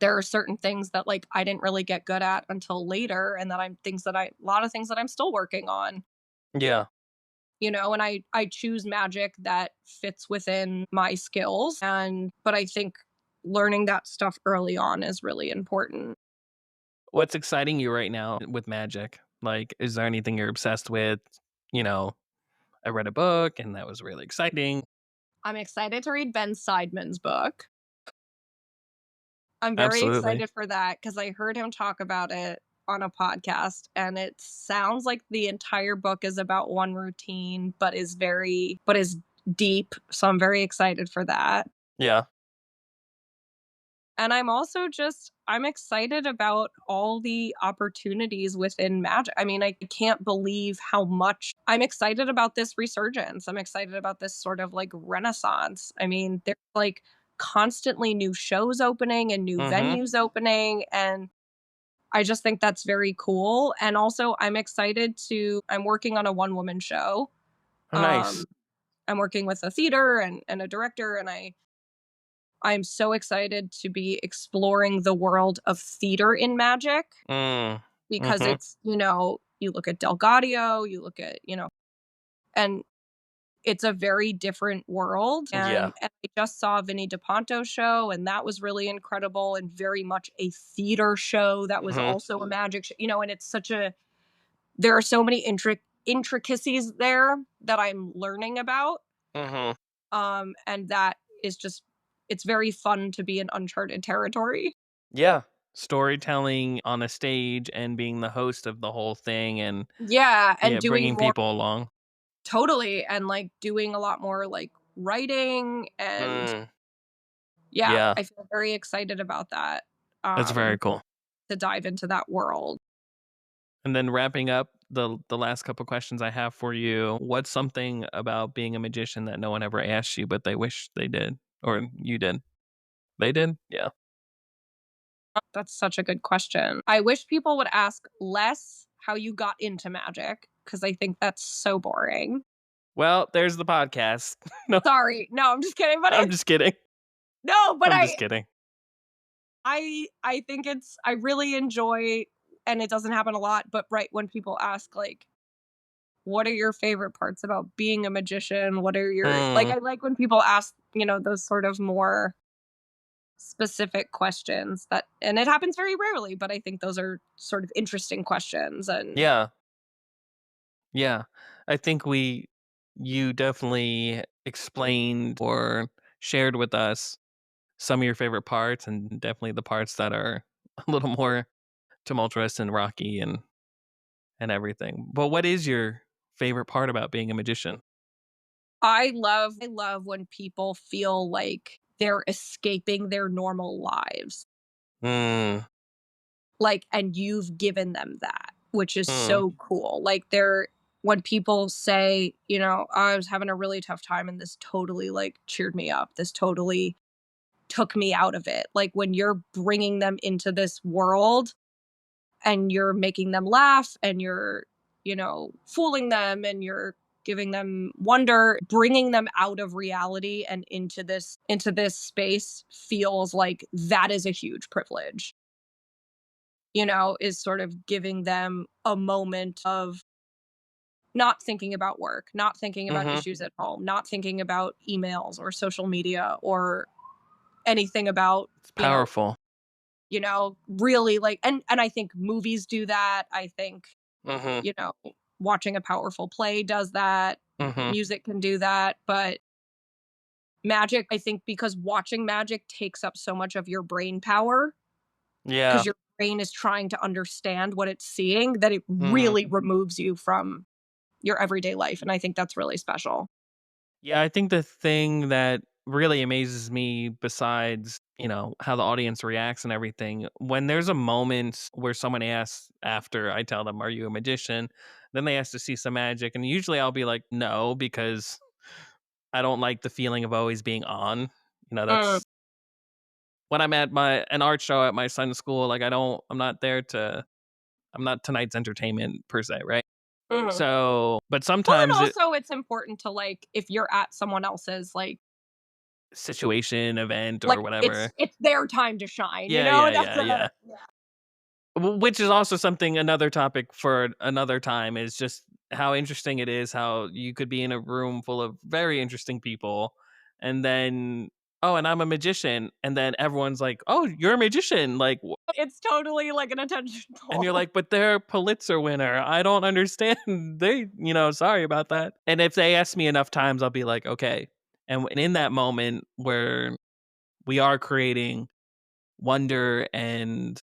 there are certain things that like I didn't really get good at until later, and that a lot of things that I'm still working on. Yeah. And I choose magic that fits within my skills, and but I think learning that stuff early on is really important. What's exciting you right now with magic? Like, is there anything you're obsessed with? You know, I read a book and that was really exciting. I'm excited to read Ben Seidman's book. I'm very Absolutely. excited for that because I heard him talk about it on a podcast, and it sounds like the entire book is about one routine, but is deep. So I'm very excited for that. Yeah. And I'm excited about all the opportunities within magic. I mean, I can't believe how much I'm excited about this resurgence. I'm excited about this sort of like renaissance. I mean, there's like constantly new shows opening and new Mm-hmm. venues opening. And I just think that's very cool. And also, I'm working on a one woman show. Oh, Um, nice. I'm working with a theater and a director, and I'm so excited to be exploring the world of theater in magic, Mm. because Mm-hmm. you look at Del Gaudio, and it's a very different world. Yeah. And I just saw Vinnie DePonto's show, and that was really incredible and very much a theater show that was Mm-hmm. also a magic show, and there are so many intricacies there that I'm learning about. Mm-hmm. And that is just, it's very fun to be in uncharted territory. Yeah. Storytelling on a stage and being the host of the whole thing and Yeah, and yeah, doing bringing more. people along. Totally, and, like, doing a lot more, like, writing, and Mm. yeah, Yeah. I feel very excited about that, That's very cool. to dive into that world. And then wrapping up the last couple questions I have for you, what's something about being a magician that no one ever asked you, but they wish they did or you did? They did? Yeah. That's such a good question. I wish people would ask less how you got into magic, because I think that's so boring. Well, there's the podcast. No, Sorry. No, I'm just kidding, but I'm just kidding. no, but I'm just kidding. I think I really enjoy, and it doesn't happen a lot, but right when people ask, like, what are your favorite parts about being a magician? What are your, like, Mm, I like when people ask, those sort of more specific questions, and it happens very rarely, but I think those are sort of interesting questions. And yeah. Yeah. I think you definitely explained or shared with us some of your favorite parts and definitely the parts that are a little more tumultuous and rocky and everything. But what is your favorite part about being a magician? I love when people feel like they're escaping their normal lives. Mm, Like, and you've given them that, which is mm, so cool. Like, when people say, I was having a really tough time and this totally like cheered me up. This totally took me out of it. Like, when you're bringing them into this world and you're making them laugh, and you're, fooling them, and you're giving them wonder, bringing them out of reality and into this space feels like that is a huge privilege. Is sort of giving them a moment of not thinking about work, not thinking about mm-hmm. issues at home, not thinking about emails or social media or anything about, It's powerful. really, like, and I think movies do that. I think, Mm-hmm. you know, watching a powerful play does that. Mm-hmm. Music can do that, but magic, I think, because watching magic takes up so much of your brain power, Yeah. because you're brain is trying to understand what it's seeing, that it Mhm. really removes you from your everyday life, and I think that's really special. Yeah, I think the thing that really amazes me besides, how the audience reacts and everything, when there's a moment where someone asks after I tell them, "Are you a magician?" Then they ask to see some magic, and usually I'll be like, "No," because I don't like the feeling of always being on. Mm, That's when I'm at my an art show at my son's school, like I'm not tonight's entertainment per se, right? mhm. So, but Well, and sometimes it also it's important to, like, if you're at someone else's, situation, event or whatever. it's their time to shine, you Yeah, know? yeah, That's yeah, a yeah. Which is also something another topic for another time is just how interesting it is how you could be in a room full of very interesting people and then, "Oh, and I'm a magician." And then everyone's like, "Oh, you're a magician." Like, it's totally like an attention and you're pull. like, "But they're a Pulitzer winner. I don't understand." Sorry about that. And if they ask me enough times, I'll be like, "Okay." And in that moment where we are creating wonder and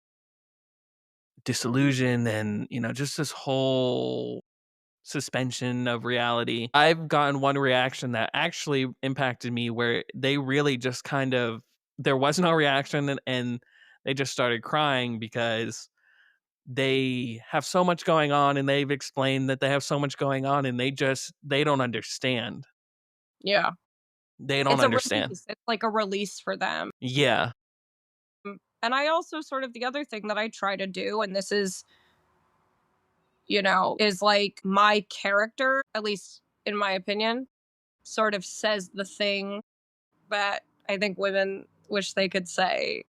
disillusion and, just this whole suspension of reality. I've gotten one reaction that actually impacted me where they really just kind of there was no reaction and they just started crying because they have so much going on and they've explained that they have so much going on and they don't understand. Yeah. They don't It's a understand. release. It's like a release for them. Yeah. And I also sort of the other thing that I try to do, and this is, is like my character, at least in my opinion, sort of says the thing that I think women wish they could say,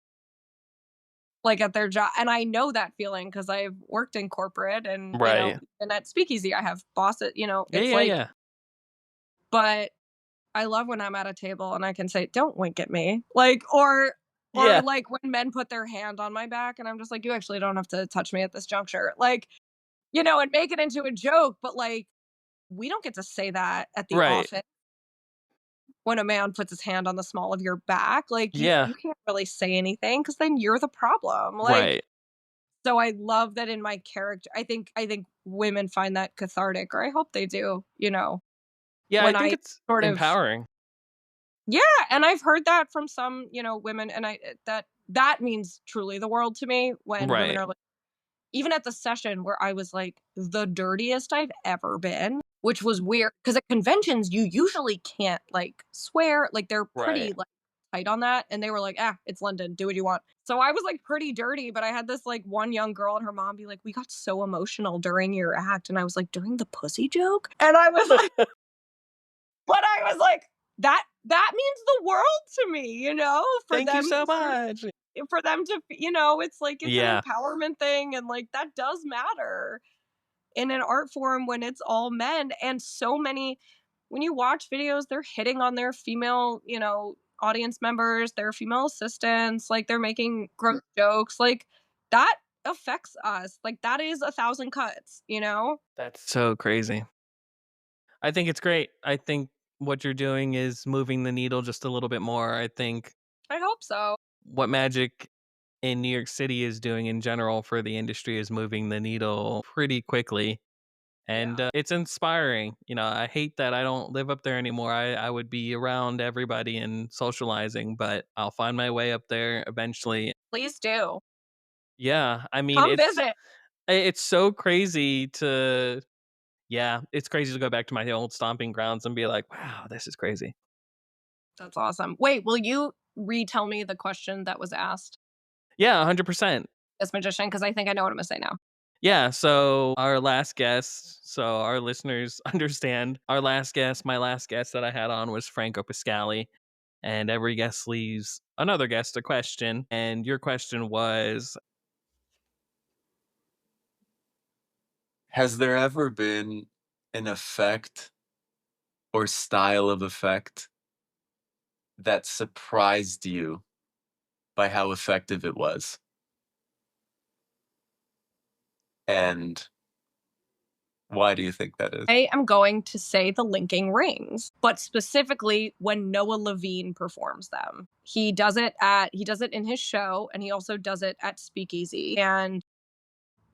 like at their job. And I know that feeling because I've worked in corporate and, Right. and at Speakeasy, I have bosses, Yeah, it's yeah, like, yeah. but I love when I'm at a table and I can say, "Don't wink at me." Or Yeah. like when men put their hand on my back and I'm just like, "You actually don't have to touch me at this juncture." And make it into a joke, but like we don't get to say that at the Right. office when a man puts his hand on the small of your back. Like you Yeah. you can't really say anything because then you're the problem. Right. So I love that in my character. I think women find that cathartic, or I hope they do, Yeah, I when think I it's sort of. empowering. Yeah, and I've heard that from some, women, and that means truly the world to me when women Right. are like, even at the session where I was like the dirtiest I've ever been, which was weird because at conventions you usually can't like swear, like they're Right. pretty like tight on that, and they were like, "Ah, it's London, do what you want." So I was like pretty dirty, but I had this like one young girl and her mom be like, "We got so emotional during your act," and I was like, "During the pussy joke?" And I was like, but I was like, that means the world to me, for Thank you them so to sort of much. it's like it's an Yeah. empowerment thing, and like that does matter in an art form when it's all men. And so many, when you watch videos, they're hitting on their female, audience members, their female assistants, like they're making gross jokes, like that affects us. Like that is 1,000 cuts. That's so crazy. I think it's great. I think what you're doing is moving the needle just a little bit more. I think I hope so. what magic in New York City is doing in general for the industry is moving the needle pretty quickly. And Yeah. it's inspiring. I hate that I don't live up there anymore. I would be around everybody and socializing, but I'll find my way up there eventually. Please do. Yeah, I mean, Come visit. it's so crazy to yeah, it's crazy to go back to my old stomping grounds and be like, "Wow, this is crazy." That's awesome. Wait, will you retell me the question that was asked Yeah, 100%. as magician? Because I think I know what I'm gonna say now. Yeah, so our last guest, so our listeners understand, my last guest that I had on was Franco Pascali, and every guest leaves another guest a question, and your question was, Has there ever been an effect or style of effect that surprised you by how effective it was? And Why do you think that is? I am going to say the linking rings, but specifically when Noah Levine performs them. He does it in his show, and he also does it at Speakeasy. And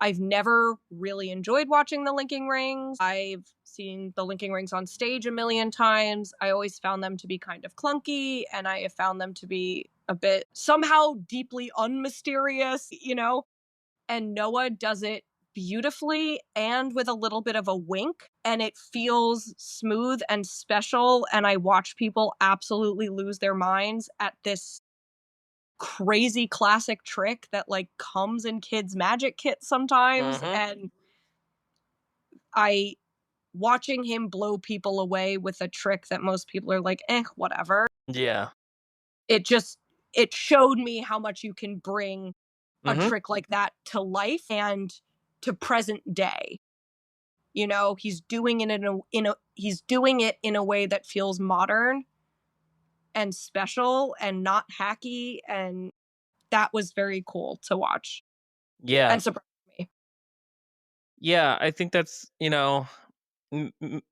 I've never really enjoyed watching the linking rings. I've seen the linking rings on stage a million times. I always found them to be kind of clunky, and I have found them to be a bit somehow deeply unmysterious, you know? And Noah does it beautifully and with a little bit of a wink, and it feels smooth and special, and I watch people absolutely lose their minds at this crazy classic trick that like comes in kids magic kits sometimes. And I watching him blow people away with a trick that most people are like whatever, Yeah. it showed me how much you can bring a trick like that to life and to present day. You know, he's doing it in a way that feels modern and special and not hacky, and that was very cool to watch Yeah. and surprised me. Yeah, I think that's, Noah and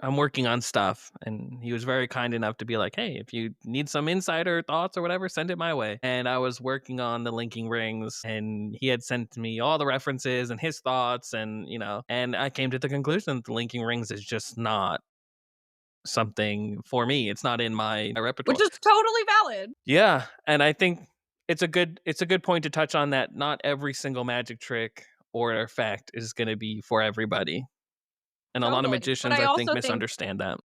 I'm working on stuff, and he was very kind enough to be like, hey, if you need some insider thoughts or whatever, send it my way. And I was working on the linking rings, and he had sent me all the references and his thoughts, and, and I came to the conclusion that the linking rings is just not something for me. It's not in my repertoire. Which is totally valid. Yeah, and I think it's a good point to touch on that not every single magic trick or effect is going to be for everybody. And a lot of Totally. magicians, I think, misunderstand that.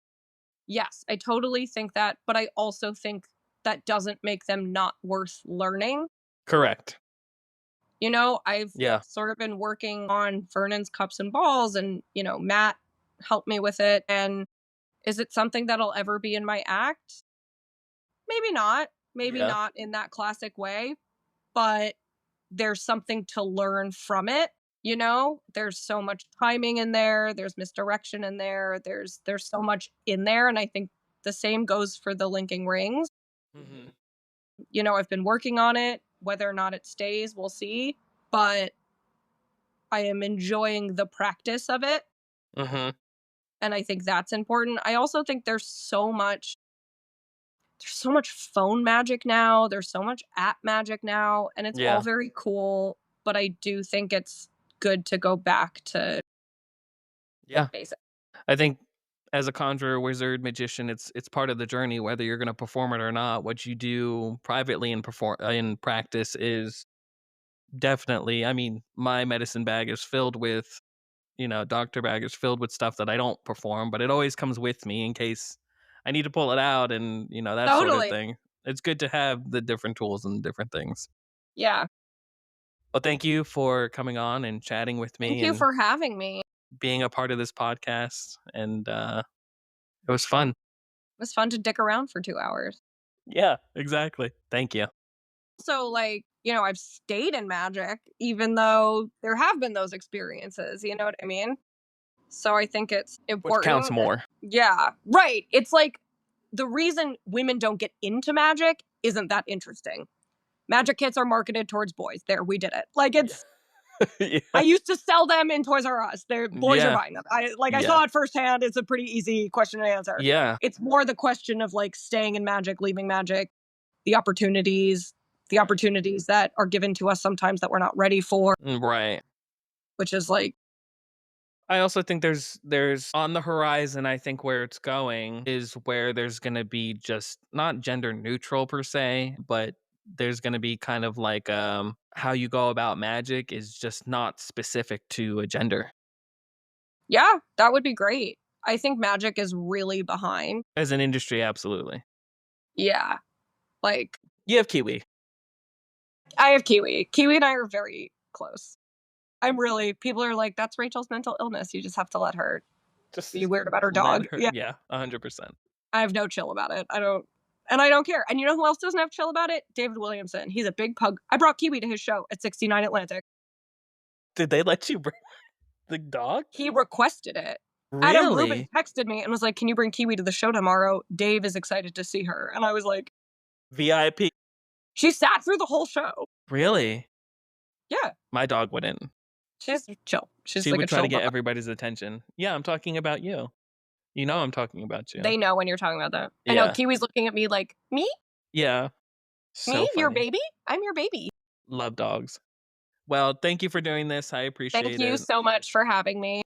Yes, I totally think that, but I also think that doesn't make them not worth learning. Correct. You know, I've Yeah. sort of been working on Vernon's Cups and Balls, and, Matt helped me with it. And is it something that'll ever be in my act? Maybe not. Maybe Yeah. not in that classic way, but there's something to learn from it. There's so much timing in there, there's misdirection in there, there's so much in there, and I think the same goes for the linking rings. I've been working on it. Whether or not it stays, we'll see, but I am enjoying the practice of it. And I think that's important. I also think there's so much phone magic now, there's so much app magic now, and it's all very cool, but I do think it's good to go back to basic. I think as a conjurer, wizard, magician, it's part of the journey, whether you're going to perform it or not. What you do privately in practice is definitely, I mean, my medicine bag is filled with, doctor bag is filled with stuff that I don't perform, but it always comes with me in case I need to pull it out, and, that sort of thing. It's good to have the different tools and different things. Yeah. Well, thank you for coming on and chatting with me. Thank you for having me. Being a part of this podcast, and it was fun. It was fun to dick around for 2 hours. Yeah, exactly. Thank you. So, I've stayed in magic, even though there have been those experiences, you know what I mean? So I think it's important. Which counts more. Yeah, right. It's like the reason women don't get into magic isn't that interesting. Magic kits are marketed towards boys. There, we did it. Like, it's... Yeah. I used to sell them in Toys R Us. Boys are buying them. I saw it firsthand. It's a pretty easy question to answer. Yeah. It's more the question of like staying in magic, leaving magic, the opportunities that are given to us sometimes that we're not ready for. Right. Which is like, I also think there's on the horizon, I think where it's going is where there's going to be just not gender neutral per se, but there's going to be kind of like how you go about magic is just not specific to a gender. Yeah, that would be great. I think magic is really behind. As an industry, absolutely. Yeah. Like, you have Kiwi. I have Kiwi. Kiwi and I are very close. People are like, that's Rachel's mental illness. You just have to let her just be weird about her dog. Yeah, 100%. I have no chill about it. I don't care. And you know who else doesn't have chill about it? David Williamson. He's a big pug. I brought Kiwi to his show at 69 Atlantic. Did they let you bring the dog? He requested it. Really? Adam Rubin texted me and was like, can you bring Kiwi to the show tomorrow? Dave is excited to see her. And I was like, VIP. She sat through the whole show. Really? Yeah. My dog wouldn't. She's chill. She's She like would a try chill to get bug. everybody's attention. Yeah, I'm talking about you. You know I'm talking about you. They know when you're talking about that. I know Yeah. Kiwi's looking at me like, me? Yeah. So Me? Your funny. baby? I'm your baby. Love dogs. Well, thank you for doing this. I Thank appreciate you it. so much for having me.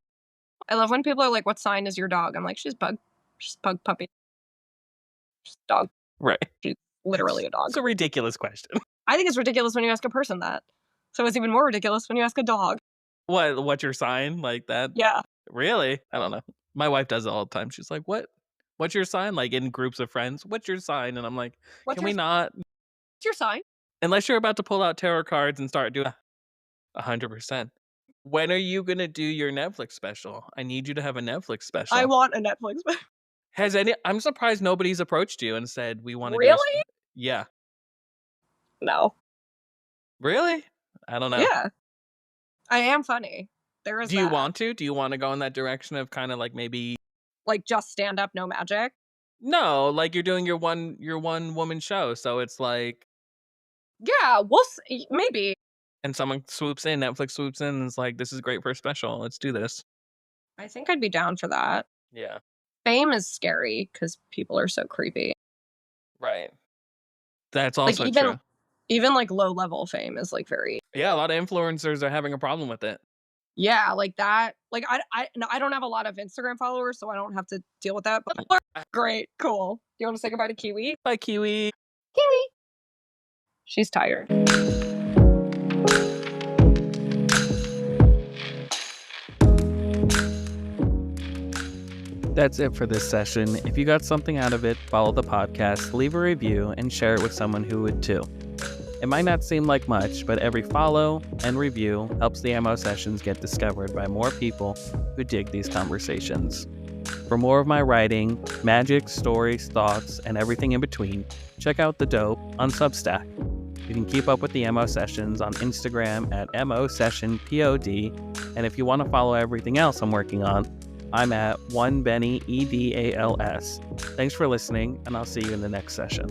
I love when people are like, what sign is your dog? I'm like, she's bug. She's bug puppy. She's a dog. Right. She's literally a dog. It's a ridiculous question. I think it's ridiculous when you ask a person that. So it's even more ridiculous when you ask a dog. What's your sign? Like that? Yeah. Really? I don't know. My wife does it all the time. She's like, what's your sign? Like in groups of friends, what's your sign? And I'm like, can we not? What's your sign? Unless you're about to pull out tarot cards and start doing 100%. When are you going to do your Netflix special? I need you to have a Netflix special. I want a Netflix. I'm surprised nobody's approached you and said, we want to Really? Yeah. No. Really? I don't know. Yeah. I am funny. There is Do you that. want to? Do you want to go in that direction of kind of like maybe Like just stand up, no magic? No, like you're doing your one woman show, so it's like Yeah, we'll see. Maybe. and someone swoops in, Netflix swoops in and is like, this is great for a special. Let's do this. I think I'd be down for that. Yeah. Fame is scary because people are so creepy. Right. That's also like true. even like low level fame is like very Yeah, a lot of influencers are having a problem with it. yeah, like that. Like I don't have a lot of Instagram followers, so I don't have to deal with that. But great, cool. You want to say goodbye to Kiwi? Bye, Kiwi. Kiwi. She's tired. That's it for this session. If you got something out of it, follow the podcast, leave a review, and share it with someone who would too. It might not seem like much, but every follow and review helps the MO sessions get discovered by more people who dig these conversations. For more of my writing, magic, stories, thoughts, and everything in between, check out The Dope on Substack. You can keep up with the MO sessions on Instagram at mosessionpod, and if you want to follow everything else I'm working on, I'm at 1BennyEDALS. Thanks for listening, and I'll see you in the next session.